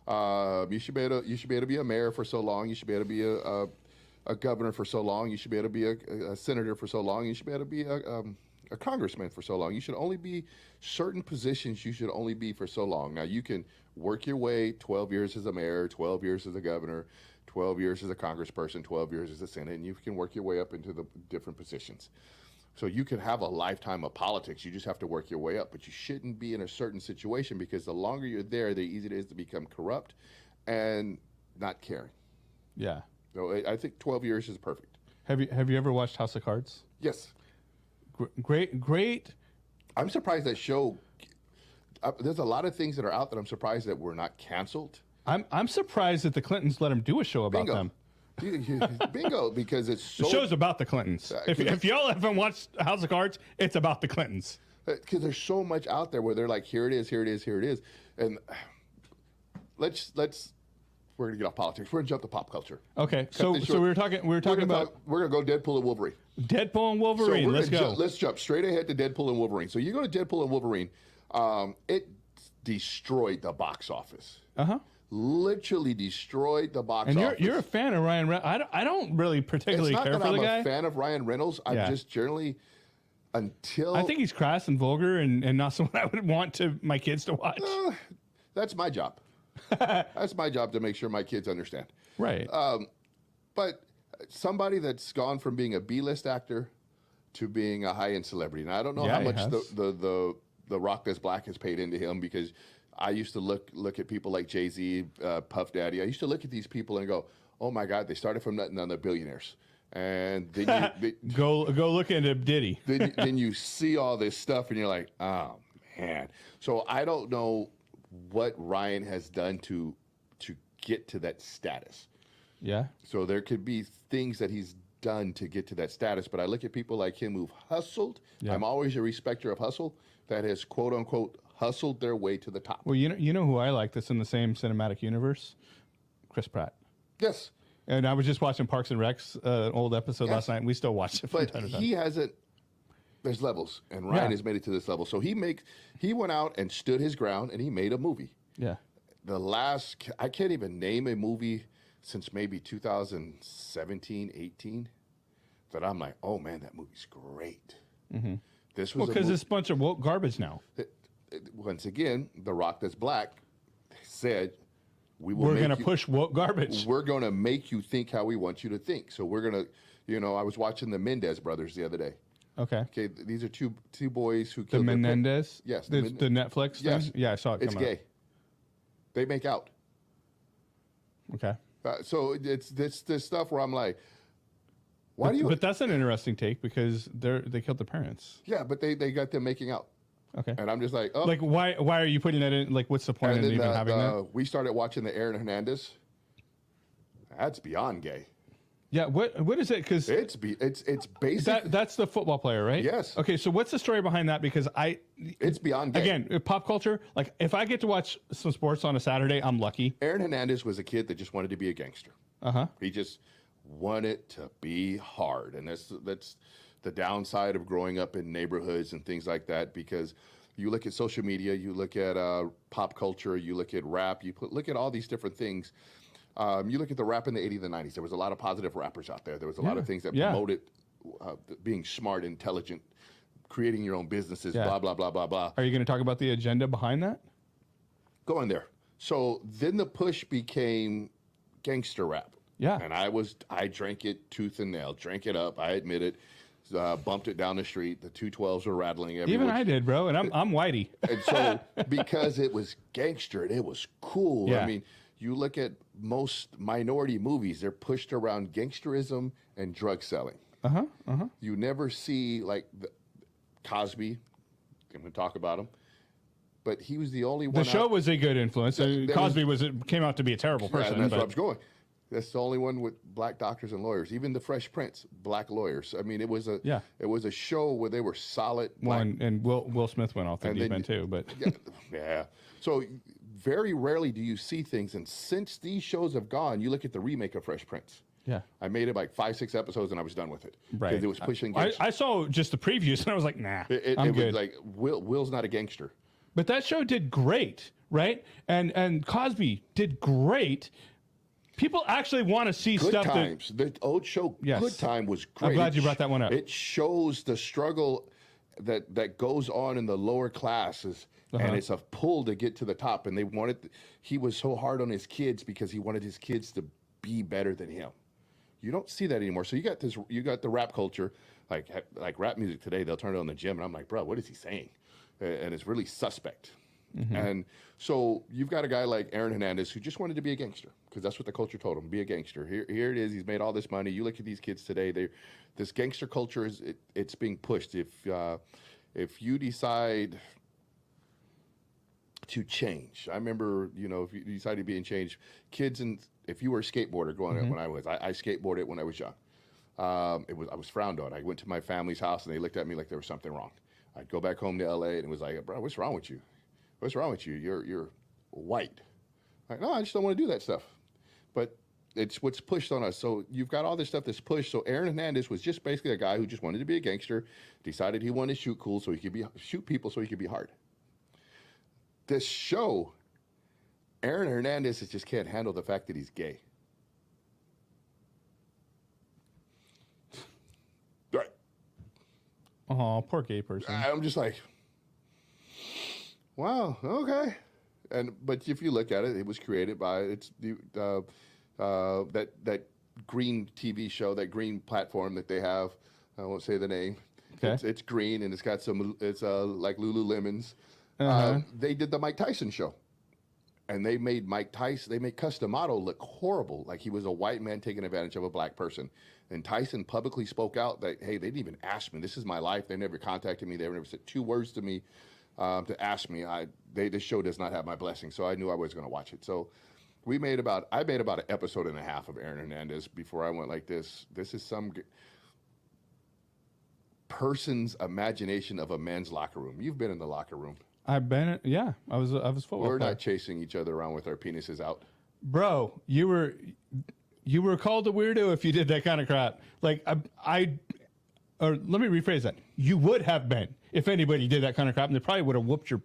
You should be able to be a mayor for so long. You should be able to be a governor for so long. You should be able to be a senator for so long. You should be able to be a congressman for so long. You should only be certain positions. You should only be for so long. Now you can work your way 12 years as a mayor, 12 years as a governor, 12 years as a congressperson, 12 years as a senate, and you can work your way up into the different positions. So you can have a lifetime of politics. You just have to work your way up. But you shouldn't be in a certain situation, because the longer you're there, the easier it is to become corrupt and not caring. Yeah. So I think 12 years is perfect. Have you ever watched House of Cards? Yes. Great. I'm surprised that show. There's a lot of things that are out that I'm surprised that were not canceled. I'm surprised that the Clintons let him do a show about them. Bingo, because it's so... The show's about the Clintons. If y'all haven't watched House of Cards, it's about the Clintons. Because there's so much out there where they're like, here it is, here it is, here it is. And we're going to get off politics. We're going to jump to pop culture. Okay, so we were talking about... We're going to go Deadpool and Wolverine. Deadpool and Wolverine, so let's go. Let's jump straight ahead to Deadpool and Wolverine. So you go to Deadpool and Wolverine, it destroyed the box office. Uh-huh. Literally destroyed the box office. And you're a fan of Ryan Reynolds. I don't really particularly care for the guy. It's not that I'm a fan of Ryan Reynolds. I'm just generally, until... I think he's crass and vulgar and not someone I would want my kids to watch. That's my job. That's my job, to make sure my kids understand. Right. But somebody that's gone from being a B-list actor to being a high-end celebrity. Now, I don't know how much the Rock That's Black has paid into him, because I used to look at people like Jay-Z, Puff Daddy. I used to look at these people and go, oh my God, they started from nothing, and they're billionaires. And then go look into Diddy. then you see all this stuff and you're like, oh man. So I don't know what Ryan has done to get to that status. Yeah. So there could be things that he's done to get to that status, but I look at people like him who've hustled. Yeah. I'm always a respecter of hustle, that has quote unquote hustled their way to the top. Well, you know who I like that's in the same cinematic universe? Chris Pratt. Yes. And I was just watching Parks and Rec's old episode last night, and we still watch it from time to time. He hasn't. There's levels, and Ryan has made it to this level. So he went out and stood his ground, and he made a movie. Yeah. I can't even name a movie since maybe 2017, 18, that I'm like, oh man, that movie's great. Mm-hmm. This was because it's a bunch of woke garbage now. Once again, The Rock That's Black said, we're going to push woke garbage. We're going to make you think how we want you to think. So we're going to, I was watching the Mendez brothers the other day. Okay. These are two boys who killed the Menendez. Yes. The Netflix thing? Yes. Yeah, I saw it. It's gay. They make out. Okay. So it's this stuff where I'm like, why do you? But that's an interesting take, because they killed the parents. Yeah, but they got them making out. Okay. And I'm just like, oh. Like, why are you putting that in? Like, what's the point in even having that? We started watching the Aaron Hernandez. That's beyond gay. Yeah, what is it? Because it's basic. That's the football player, right? Yes. Okay, so what's the story behind that? Because it's beyond gay. Again, pop culture. Like, if I get to watch some sports on a Saturday, I'm lucky. Aaron Hernandez was a kid that just wanted to be a gangster. He just wanted to be hard, and that's the downside of growing up in neighborhoods and things like that. Because you look at social media, you look at pop culture, you look at rap, look at all these different things. You look at the rap in the 80s and 90s. There was a lot of positive rappers out there. There was a lot of things that promoted being smart, intelligent, creating your own businesses, blah, blah, blah, blah, blah. Are you going to talk about the agenda behind that? Go in there. So then the push became gangster rap. Yeah. And I drank it tooth and nail, drank it up. I admit it. Bumped it down the street. The 212s were rattling everywhere. Even I did, bro. And I'm whitey. And so because it was gangster and it was cool. Yeah. I mean, you look at most minority movies, they're pushed around gangsterism and drug selling. You never see, like, Cosby. I'm going to talk about him. But he was the only one. The show was a good influence. Cosby came out to be a terrible person. And that's where I was going. That's the only one with black doctors and lawyers. Even the Fresh Prince, black lawyers. I mean, it was a show where they were solid. And Will Smith went off the deep end too. But yeah. So very rarely do you see things. And since these shows have gone, you look at the remake of Fresh Prince. Yeah. I made it like 5-6 episodes and I was done with it. Right. Because it was pushing I saw just the previews and I was like, nah, I'm good. Was like, Will's not a gangster. But that show did great, right? And Cosby did great. People actually want to see Good stuff. Times. The old show, Good Time, was great. I'm glad you brought that one up. It shows the struggle that goes on in the lower classes, and it's a pull to get to the top. And he was so hard on his kids because he wanted his kids to be better than him. You don't see that anymore. So you got the rap culture, like rap music today. They'll turn it on the gym, and I'm like, bro, what is he saying? And it's really suspect. And so you've got a guy like Aaron Hernandez who just wanted to be a gangster because that's what the culture told him, be a gangster. Here it is. He's made all this money. You look at these kids today. This gangster culture it's being pushed. If you decide to change, I remember, if you decide to be in change, kids, and if you were a skateboarder growing up when I skateboarded when I was young, I was frowned on. I went to my family's house and they looked at me like there was something wrong. I'd go back home to LA and it was like, bro, what's wrong with you? What's wrong with you? You're white. Like, no, I just don't want to do that stuff. But it's what's pushed on us. So you've got all this stuff that's pushed. So Aaron Hernandez was just basically a guy who just wanted to be a gangster, decided he wanted to shoot cool so he could shoot people so he could be hard. This show, Aaron Hernandez just can't handle the fact that he's gay. Right. Oh, poor gay person. I'm just like, wow, okay. But if you look at it, it was created by that green TV show, that green platform that they have. I won't say the name. Okay. It's green and it's got it's like Lululemons. They did the Mike Tyson show, and they made Cus D'Amato look horrible, like he was a white man taking advantage of a black person. And Tyson publicly spoke out that, hey, they didn't even ask me. This is my life. They never contacted me. They never said 2 words to me to ask me. This show does not have my blessing, so I knew I was going to watch it. So I made about an episode and a half of Aaron Hernandez before I went like this. This is some person's imagination of a men's locker room. You've been in the locker room. I've been, yeah. I was football We're player. not chasing each other around with our penises out. Bro, you were called a weirdo if you did that kind of crap. Like or let me rephrase that. You would have been if anybody did that kind of crap, and they probably would have whooped your.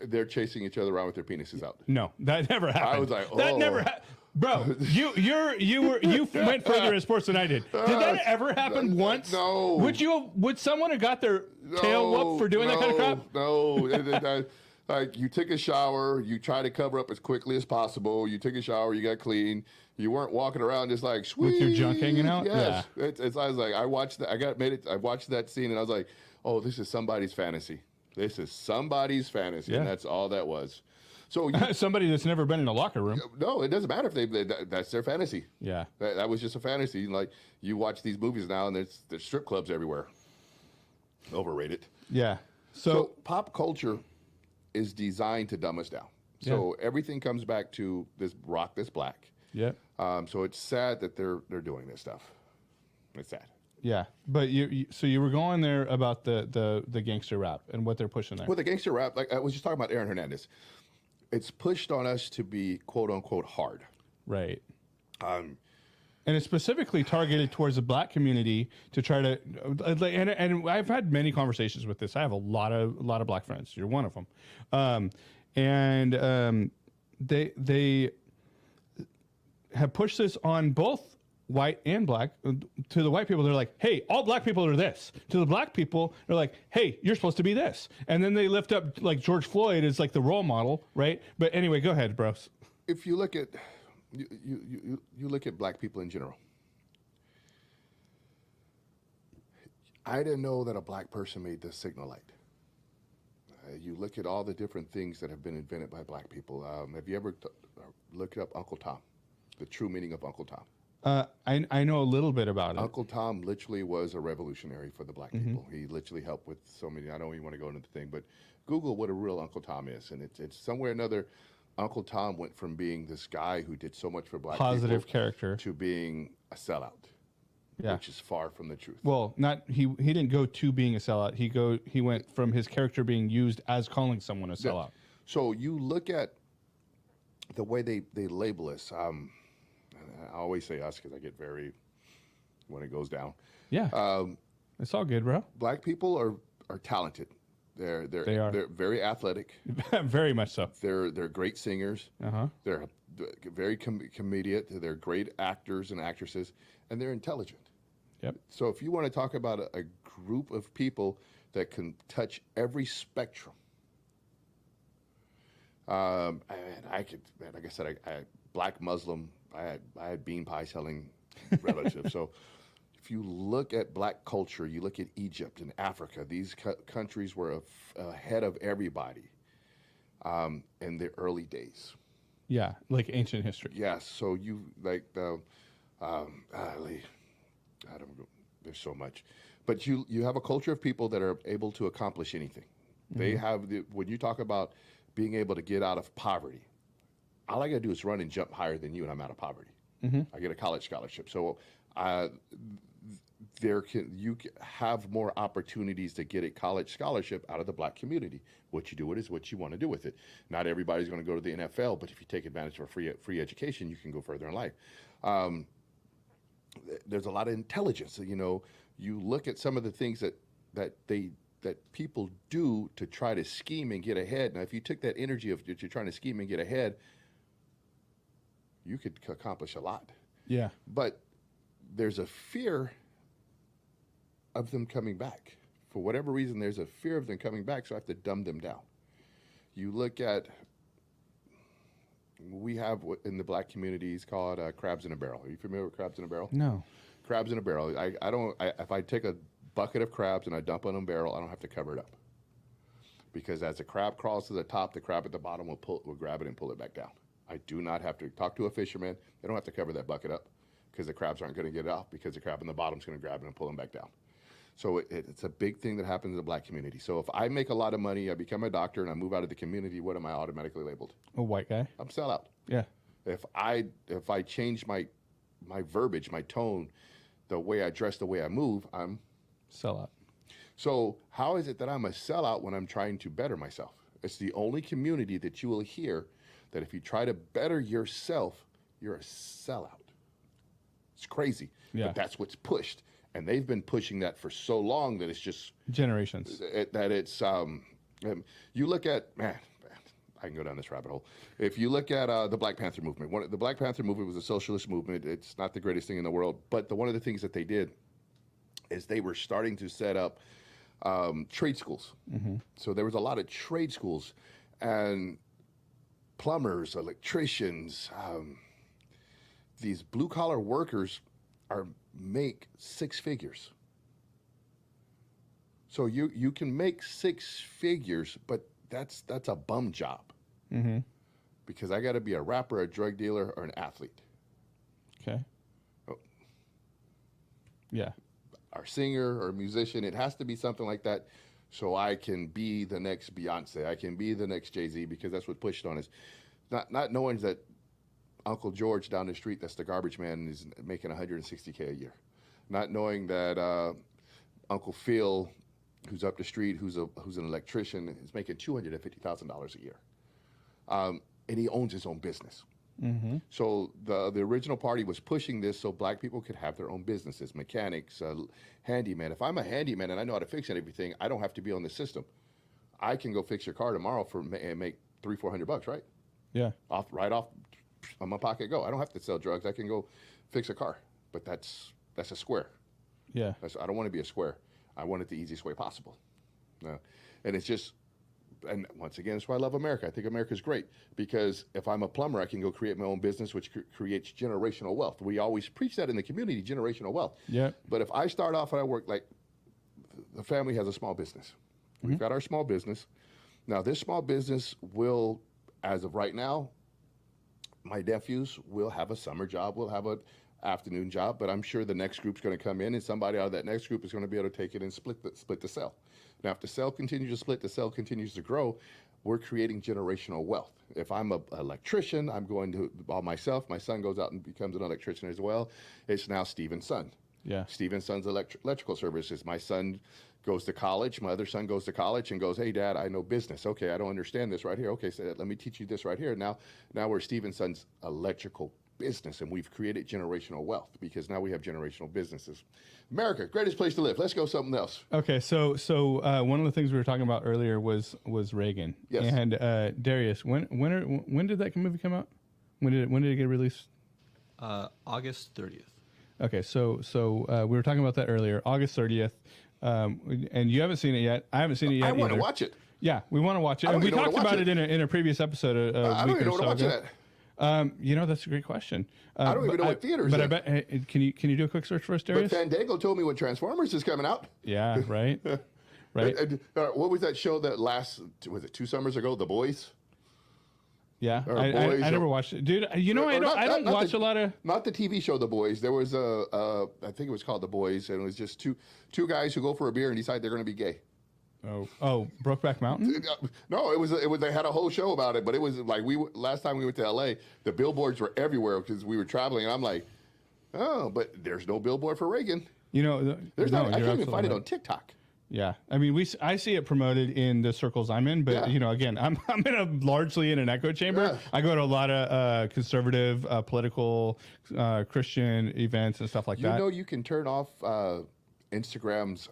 They're chasing each other around with their penises out. No, that never happened. I was like, oh. That never happened. Bro, you went further in sports than I did. Did that ever happen once? No. Would someone have got their tail whooped for doing that kind of crap? No. Like, you took a shower, you try to cover up as quickly as possible. You took a shower, you got clean. You weren't walking around just like, sweet. With your junk hanging out? Yes. Yeah. I was like, I watched that scene and I was like, oh, this is somebody's fantasy. This is somebody's fantasy. Yeah. And that's all that was. So somebody that's never been in a locker room. No, it doesn't matter if that's their fantasy. Yeah. That was just a fantasy. Like, you watch these movies now and there's strip clubs everywhere. Overrated. Yeah. So pop culture is designed to dumb us down. So everything comes back to this rock this black. Yep. So it's sad that they're doing this stuff. It's sad. Yeah, but so you were going there about the gangster rap and what they're pushing there. Well, the gangster rap, like I was just talking about Aaron Hernandez, it's pushed on us to be quote unquote hard. Right. And it's specifically targeted towards the black community to try to, and I've had many conversations with this. I have a lot of black friends. You're one of them, they have pushed this on both white and black. To the white people, they're like, hey, all black people are this. To the black people, they're like, hey, you're supposed to be this. And then they lift up like George Floyd as like the role model, right? But anyway, go ahead, bros. If you look at you look at black people in general, I didn't know that a black person made the signal light. You look at all the different things that have been invented by black people. Have you ever looked up Uncle Tom, the true meaning of Uncle Tom? I know a little bit about it. Uncle Tom literally was a revolutionary for the black people. He literally helped with so many. I don't even want to go into the thing, but Google what a real Uncle Tom is, and it's somewhere or another. Uncle Tom went from being this guy who did so much for black positive people character to being a sellout, which is far from the truth. Well, not he didn't go to being a sellout. He went from his character being used as calling someone a sellout. So you look at the way they label us. I always say us because I get very when it goes down. Yeah, it's all good, bro. Black people are talented. They're very athletic. Very much so. They're great singers. Uh-huh. They're very comedic. They're great actors and actresses, and they're intelligent. Yep. So if you want to talk about a group of people that can touch every spectrum, and I could, like I said, I black Muslim. I had bean pie selling relatives. So if you look at black culture, you look at Egypt and Africa, these countries were ahead of everybody in the early days. Yeah, like ancient history. Yes, so you like the, I don't know, there's so much. But you have a culture of people that are able to accomplish anything. They have, when you talk about being able to get out of poverty, all I got to do is run and jump higher than you and I'm out of poverty. I get a college scholarship. So you have more opportunities to get a college scholarship out of the black community. What you do with it is what you want to do with it. Not everybody's going to go to the NFL, but if you take advantage of a free education, you can go further in life. There's a lot of intelligence. You look at some of the things that people do to try to scheme and get ahead. Now, if you took that energy of that you're trying to scheme and get ahead, you could accomplish a lot. Yeah. But there's a fear of them coming back. For whatever reason, there's a fear of them coming back, so I have to dumb them down. You look at, we have what in the black community is called crabs in a barrel. Are you familiar with crabs in a barrel? No. Crabs in a barrel. If I take a bucket of crabs and I dump it in a barrel, I don't have to cover it up. Because as the crab crawls to the top, the crab at the bottom will grab it and pull it back down. I do not have to talk to a fisherman. They don't have to cover that bucket up because the crabs aren't going to get it off because the crab in the bottom is going to grab it and pull them back down. So it's a big thing that happens in the black community. So if I make a lot of money, I become a doctor, and I move out of the community, what am I automatically labeled? A white guy. I'm sellout. Yeah. If I change my verbiage, my tone, the way I dress, the way I move, I'm sellout. So how is it that I'm a sellout when I'm trying to better myself? It's the only community that you will hear that if you try to better yourself, you're a sellout. It's crazy, but that's what's pushed. And they've been pushing that for so long that it's just generations. You look at, man, I can go down this rabbit hole. If you look at the Black Panther movement, the Black Panther movement was a socialist movement. It's not the greatest thing in the world, but one of the things that they did is they were starting to set up trade schools. So there was a lot of trade schools, and plumbers, electricians, these blue-collar workers make six figures. So you can make six figures, but that's a bum job. Because I got to be a rapper, a drug dealer, or an athlete. Okay. Oh. Yeah. Or singer or musician. It has to be something like that. so I can be the next Beyonce. I can be the next Jay-Z, because that's what pushed on us. Not knowing that Uncle George down the street, that's the garbage man, is making $160K a year. Not knowing that Uncle Phil, who's up the street, who's an electrician, is making $250,000 a year. And he owns his own business. Mm-hmm. So the original party was pushing this so black people could have their own businesses, mechanics, handyman. If I'm a handyman and I know how to fix everything, I don't have to be on the system. I can go fix your car tomorrow and make $300-400, right? Yeah. Right off on my pocket go. I don't have to sell drugs. I can go fix a car. But that's a square. Yeah. I don't want to be a square. I want it the easiest way possible. And it's just, and once again, that's why I love America. I think America's great, because if I'm a plumber, I can go create my own business, which creates generational wealth. We always preach that in the community, generational wealth. Yeah. But if I start off and I work, like the family has a small business. We've got our small business. Now, this small business will, as of right now, my nephews will have a summer job, will have an afternoon job, but I'm sure the next group's going to come in and somebody out of that next group is going to be able to take it and split the cell. Now, if the cell continues to split, the cell continues to grow, we're creating generational wealth. If I'm an electrician, I'm going to all myself. My son goes out and becomes an electrician as well. It's now Steven's son. Yeah. Steven's son's electrical services. My son goes to college. My other son goes to college and goes, hey, Dad, I know business. Okay, I don't understand this right here. Okay, so let me teach you this right here. Now we're Steven's son's electrical business, and we've created generational wealth because now we have generational businesses. America, greatest place to live. Let's go something else. Okay, so one of the things we were talking about earlier was Reagan. Yes. And Darius, when did that movie come out? When did it get released? August 30th. Okay, so we were talking about that earlier, August 30th, and you haven't seen it yet. I haven't seen it yet. I want to either. watch it. Yeah, we want to watch it. And we talked about it in a previous episode. I don't even know what to watch that. That's a great question. I don't even know what theaters. But in. I bet. Can you do a quick search for us, Darius? But Fandango told me when Transformers is coming out. Yeah, right. Right. What was that show that was it 2 summers ago? The Boys. Yeah, I never watched it, dude. You know, I don't watch a lot of. Not the TV show The Boys. There was I think it was called The Boys, and it was just two guys who go for a beer and decide they're going to be gay. Oh, Brokeback Mountain? No, it was. They had a whole show about it, but it was like last time we went to LA, the billboards were everywhere because we were traveling, and I'm like, oh, but there's no billboard for Reagan. You know, I can't even find it on TikTok. Yeah, I mean, I see it promoted in the circles I'm in, but again, I'm largely in an echo chamber. Yeah. I go to a lot of conservative, political, Christian events and stuff like that. You know, you can turn off Instagram's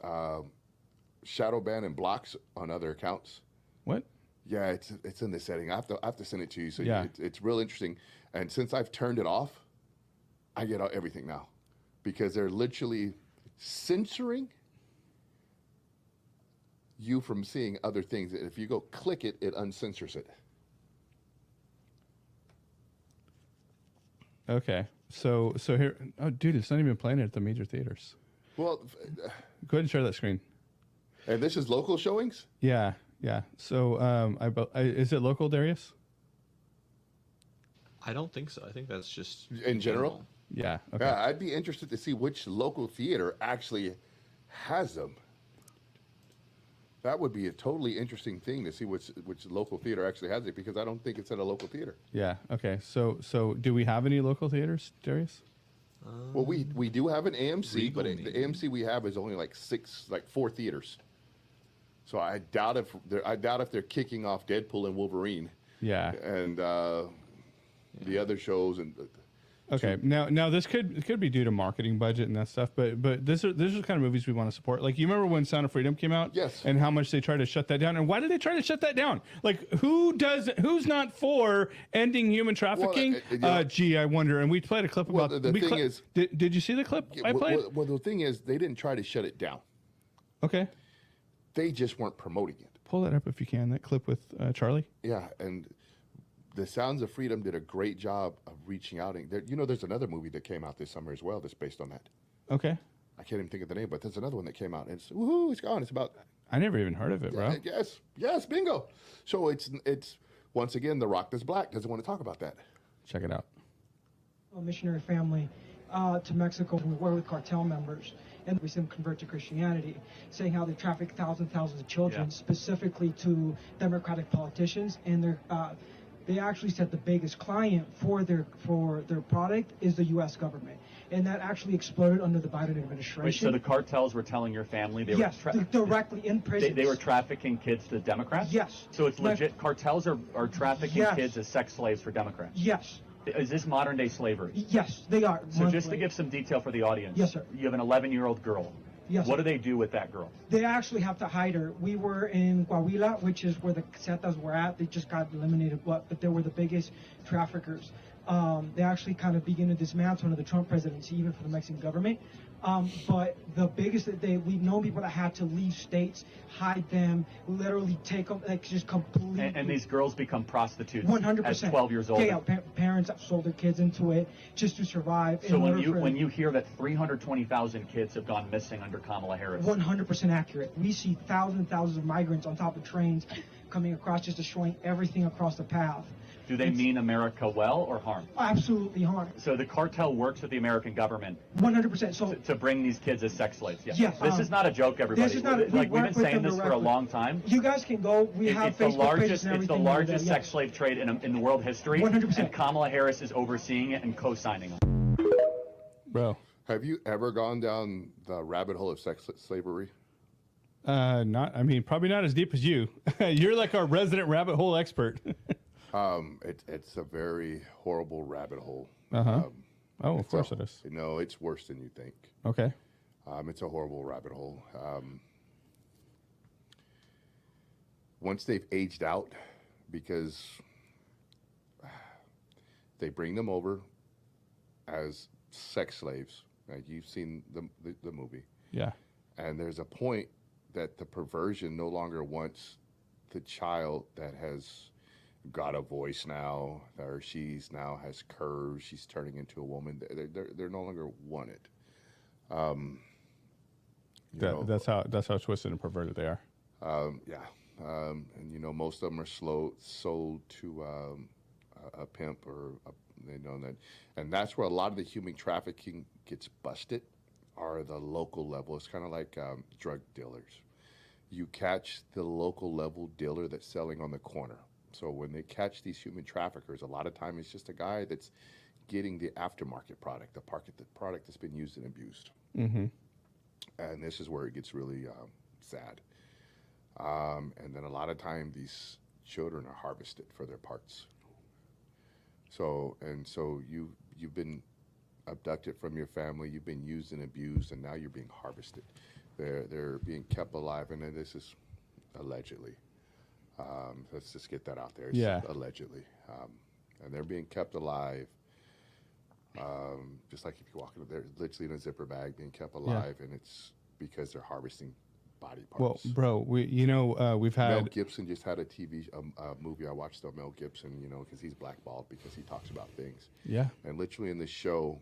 shadow ban and blocks on other accounts. What? Yeah, it's in the setting. I have to send it to you. So yeah, it's real interesting. And since I've turned it off, I get everything now, because they're literally censoring you from seeing other things. If you go click it, it uncensors it. Okay, so here, oh dude, it's not even playing it at the major theaters. Well, go ahead and share that screen. And this is local showings? Yeah. So is it local, Darius? I don't think so. I think that's just in general. Yeah. Okay. Yeah, I'd be interested to see which local theater actually has them. That would be a totally interesting thing to see which local theater actually has it, because I don't think it's at a local theater. Yeah. Okay. So do we have any local theaters, Darius? Well, we do have an AMC, but the AMC we have is only like 4 theaters. So I doubt if they're kicking off Deadpool and Wolverine. Yeah. And the other shows and. Okay. Now this could be due to marketing budget and that stuff, but these are the kind of movies we want to support. Like, you remember when Sound of Freedom came out? Yes. And how much they tried to shut that down, and why did they try to shut that down? Like, who's not for ending human trafficking? Well, gee, I wonder. And we played a clip about. The thing is, did you see the clip I played? Well, the thing is, they didn't try to shut it down. Okay. They just weren't promoting it. Pull that up if you can. That clip with Charlie. Yeah, and the Sounds of Freedom did a great job of reaching out. And there's another movie that came out this summer as well that's based on that. Okay. I can't even think of the name, but there's another one that came out, and it's woohoo! It's gone. It's about. I never even heard of it, bro. Yes, bingo. So it's once again, The Rock that's black doesn't want to talk about that. Check it out. A missionary family to Mexico with cartel members, and we see them convert to Christianity, saying how they traffic thousands of children, specifically to Democratic politicians, and they actually said the biggest client for their product is the U.S. government, and that actually exploded under the Biden administration. Wait, so the cartels were telling your family they were directly in prison. They were trafficking kids to Democrats? Yes. So it's legit. Cartels are trafficking Yes. kids as sex slaves for Democrats? Yes. Is this modern day slavery? Yes, they are. So just to give some detail for the audience. Yes, sir. You have an 11-year-old girl. Yes, What sir. do they do with that girl? They actually have to hide her. We were in Coahuila, which is where the Zetas were at. They just got eliminated, but they were the biggest traffickers. They actually kind of began to dismantle under the Trump presidency, even for the Mexican government. But the biggest we've known people that had to leave states, hide them, literally take them, like just completely. And these girls become prostitutes 100%. at 12 years old. Yeah, parents have sold their kids into it just to survive. So when you hear that 320,000 kids have gone missing under Kamala Harris. 100% accurate. We see thousands of migrants on top of trains coming across, just destroying everything across the path. Do they mean America well or harm? Absolutely harm. So the cartel works with the American government 100%. So to bring these kids as sex slaves. Yeah. Yes, This is not a joke, everybody. this is not. We've been work with saying them this for a directly. long time. You guys can go. We have It's the Facebook pages largest. and It's the everything largest over there, sex slave trade in the world history. 100%. And Kamala Harris is overseeing it and co-signing it. Bro. Have you ever gone down the rabbit hole of sex slavery? Probably not as deep as you. You're like our resident rabbit hole expert. It's a very horrible rabbit hole. Of course it is. No, it's worse than you think. Okay. It's a horrible rabbit hole. Once they've aged out, because they bring them over as sex slaves. Like you've seen the movie. Yeah. And there's a point that the perversion no longer wants the child that has got a voice now, or she's now has curves, she's turning into a woman. They're no longer wanted. That's how twisted and perverted they are. And most of them are sold to a pimp or that, and that's where a lot of the human trafficking gets busted. Are the local level. It's kind of like drug dealers. You catch the local level dealer that's selling on the corner. So when they catch these human traffickers, a lot of time it's just a guy that's getting the aftermarket product, the product that's been used and abused. Mm-hmm. And this is where it gets really sad. And then a lot of time these children are harvested for their parts. So you've been abducted from your family, you've been used and abused, and now you're being harvested. They're being kept alive, and then this is allegedly. Let's just get that out there. It's allegedly. And they're being kept alive, just like if you walk in, they're literally in a zipper bag being kept alive, and it's because they're harvesting body parts. Well, bro, we've had... Mel Gibson just had a TV movie. I watched Mel Gibson, because he's blackballed because he talks about things. Yeah. And literally in this show,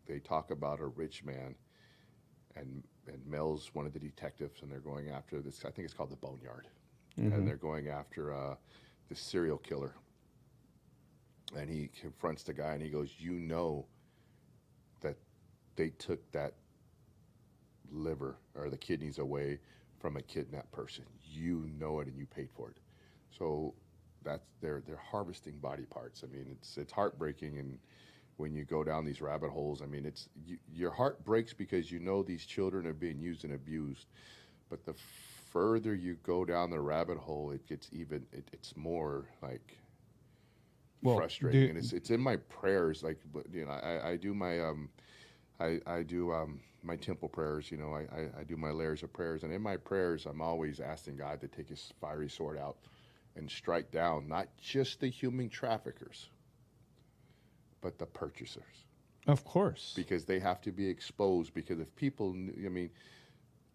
they talk about a rich man, and Mel's one of the detectives, and they're going after this, I think it's called the Boneyard. Mm-hmm. And they're going after this serial killer. And he confronts the guy, and he goes, that they took that liver or the kidneys away from a kidnapped person. You know it, and you paid for it. So that's they're harvesting body parts. I mean, it's heartbreaking, and when you go down these rabbit holes, I mean, your heart breaks because these children are being used and abused. But the further you go down the rabbit hole, it gets it's more like frustrating. And it's in my prayers. Like, I do my I do my temple prayers. I do my layers of prayers, and in my prayers, I'm always asking God to take His fiery sword out and strike down not just the human traffickers, but the purchasers. Of course. Because they have to be exposed. Because if people,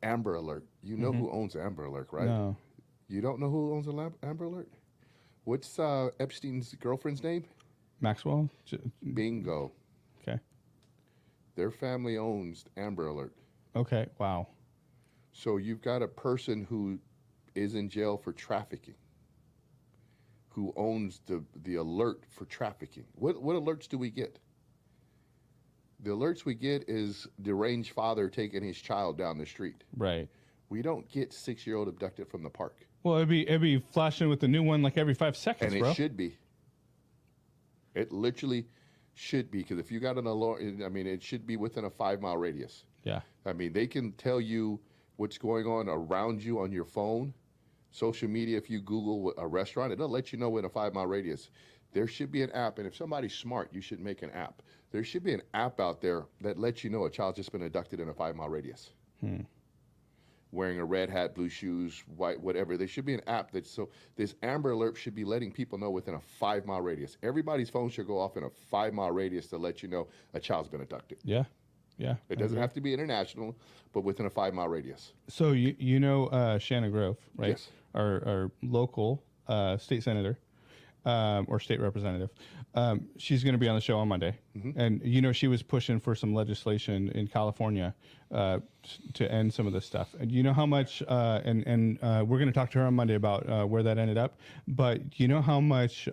Amber Alert, who owns Amber Alert, right? No. You don't know who owns Amber Alert? What's Epstein's girlfriend's name? Maxwell? Bingo. Okay. Their family owns Amber Alert. Okay, wow. So you've got a person who is in jail for trafficking, who owns the alert for trafficking. What alerts do we get? The alerts we get is deranged father taking his child down the street. Right. We don't get 6-year-old abducted from the park. Well, it'd be flashing with the new one like every 5 seconds, And bro. it should be. It literally should be, because if you got an alarm, I mean, it should be within a 5-mile radius. Yeah. I mean, they can tell you what's going on around you on your phone, social media. If you Google a restaurant, it'll let you know in a 5-mile radius. There should be an app, and if somebody's smart, you should make an app. There should be an app out there that lets you know a child's just been abducted in a 5-mile radius. Wearing a red hat, blue shoes, white, whatever. There should be an app that, so this Amber Alert should be letting people know within a 5-mile radius. Everybody's phone should go off in a 5-mile radius to let you know a child's been abducted. Yeah. Yeah. It doesn't have to be international, but within a 5-mile radius. So you know Shannon Grove, right? Yes. Our local state senator or state representative. She's going to be on the show on Monday. And, you know, she was pushing for some legislation in California to end some of this stuff. And you know how much, and we're going to talk to her on Monday about where that ended up. But you know how much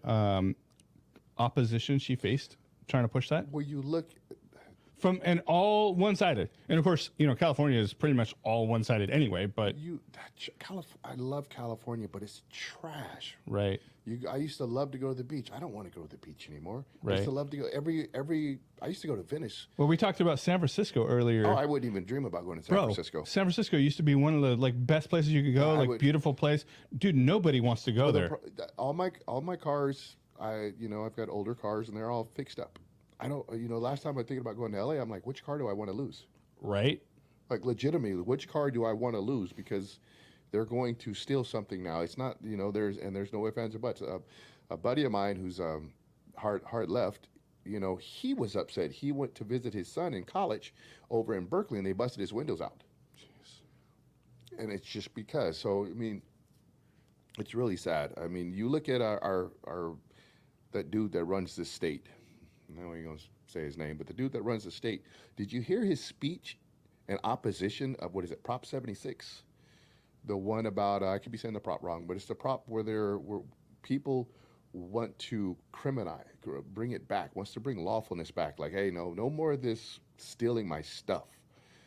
opposition she faced trying to push that? Well, you look... And all one-sided. And of course, you know, California is pretty much all one-sided anyway, but... I love California, but it's trash. Right. I used to love to go to the beach. I don't want to go to the beach anymore. Right. I used to love to go I used to go to Venice. Well, we talked about San Francisco earlier. Oh, I wouldn't even dream about going to San Francisco. San Francisco used to be one of the best places you could go, beautiful place. Dude, nobody wants to go there. All my cars, I've got older cars and they're all fixed up. I don't, last time I was thinking about going to LA, I'm like, which car do I want to lose? Right. Like, legitimately, which car do I want to lose? Because they're going to steal something now. It's not, there's no ifs, ands, or buts. A buddy of mine who's hard left, he was upset. He went to visit his son in college over in Berkeley, and they busted his windows out. Jeez. And it's just because. So, I mean, it's really sad. I mean, you look at that dude that runs this state. I ain't going to say his name, but the dude that runs the state, did you hear his speech in opposition of, Prop 76? The one about, I could be saying the prop wrong, but it's the prop where people want to criminalize, bring it back, wants to bring lawfulness back. Like, hey, no more of this stealing my stuff.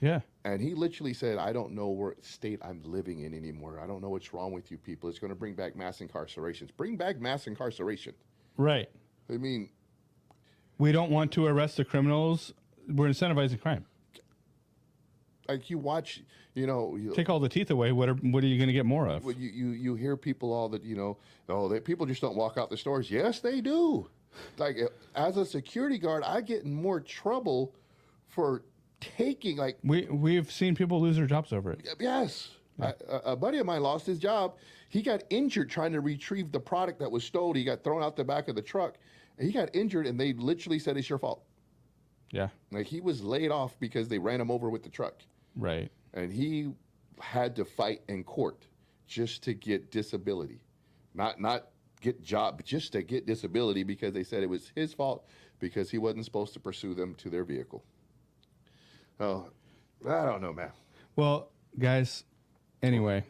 Yeah. And he literally said, I don't know what state I'm living in anymore. I don't know what's wrong with you people. It's going to bring back mass incarcerations. Bring back mass incarceration. Right. I mean... We don't want to arrest the criminals. We're incentivizing crime. Like you watch, take all the teeth away. What are you going to get more of? Well, you hear people all that that people just don't walk out the stores. Yes, they do. Like as a security guard, I get in more trouble for taking we've seen people lose their jobs over it. Yes, yeah. A buddy of mine lost his job. He got injured trying to retrieve the product that was stolen. He got thrown out the back of the truck. He got injured, and they literally said it's your fault. Yeah. Like, he was laid off because they ran him over with the truck. Right. And he had to fight in court just to get disability. Not get job, but just to get disability because they said it was his fault because he wasn't supposed to pursue them to their vehicle. Oh, I don't know, man. Well, guys... Anyway,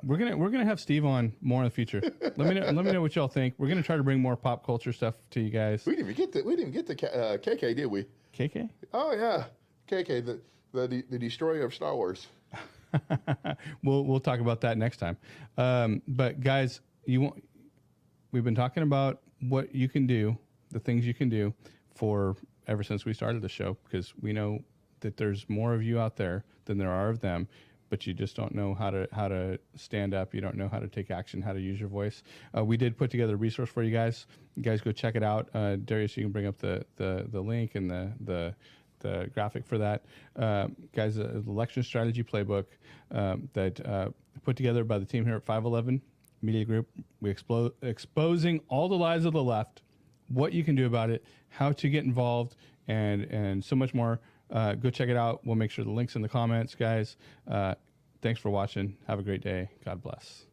we're gonna have Steve on more in the future. Let me know what y'all think. We're gonna try to bring more pop culture stuff to you guys. We didn't even get to KK, did we? KK? Oh yeah, KK, the destroyer of Star Wars. We'll talk about that next time. But guys, we've been talking about what you can do, the things you can do for ever since we started the show, because we know that there's more of you out there than there are of them. But you just don't know how to stand up. You don't know how to take action, how to use your voice. We did put together a resource for you guys. You guys go check it out. Darius, you can bring up the link and the graphic for that. Guys, the election strategy playbook that put together by the team here at 511 Media Group. We exposing all the lies of the left, what you can do about it, how to get involved, and so much more. Go check it out. We'll make sure the link's in the comments, guys. Thanks for watching. Have a great day. God bless.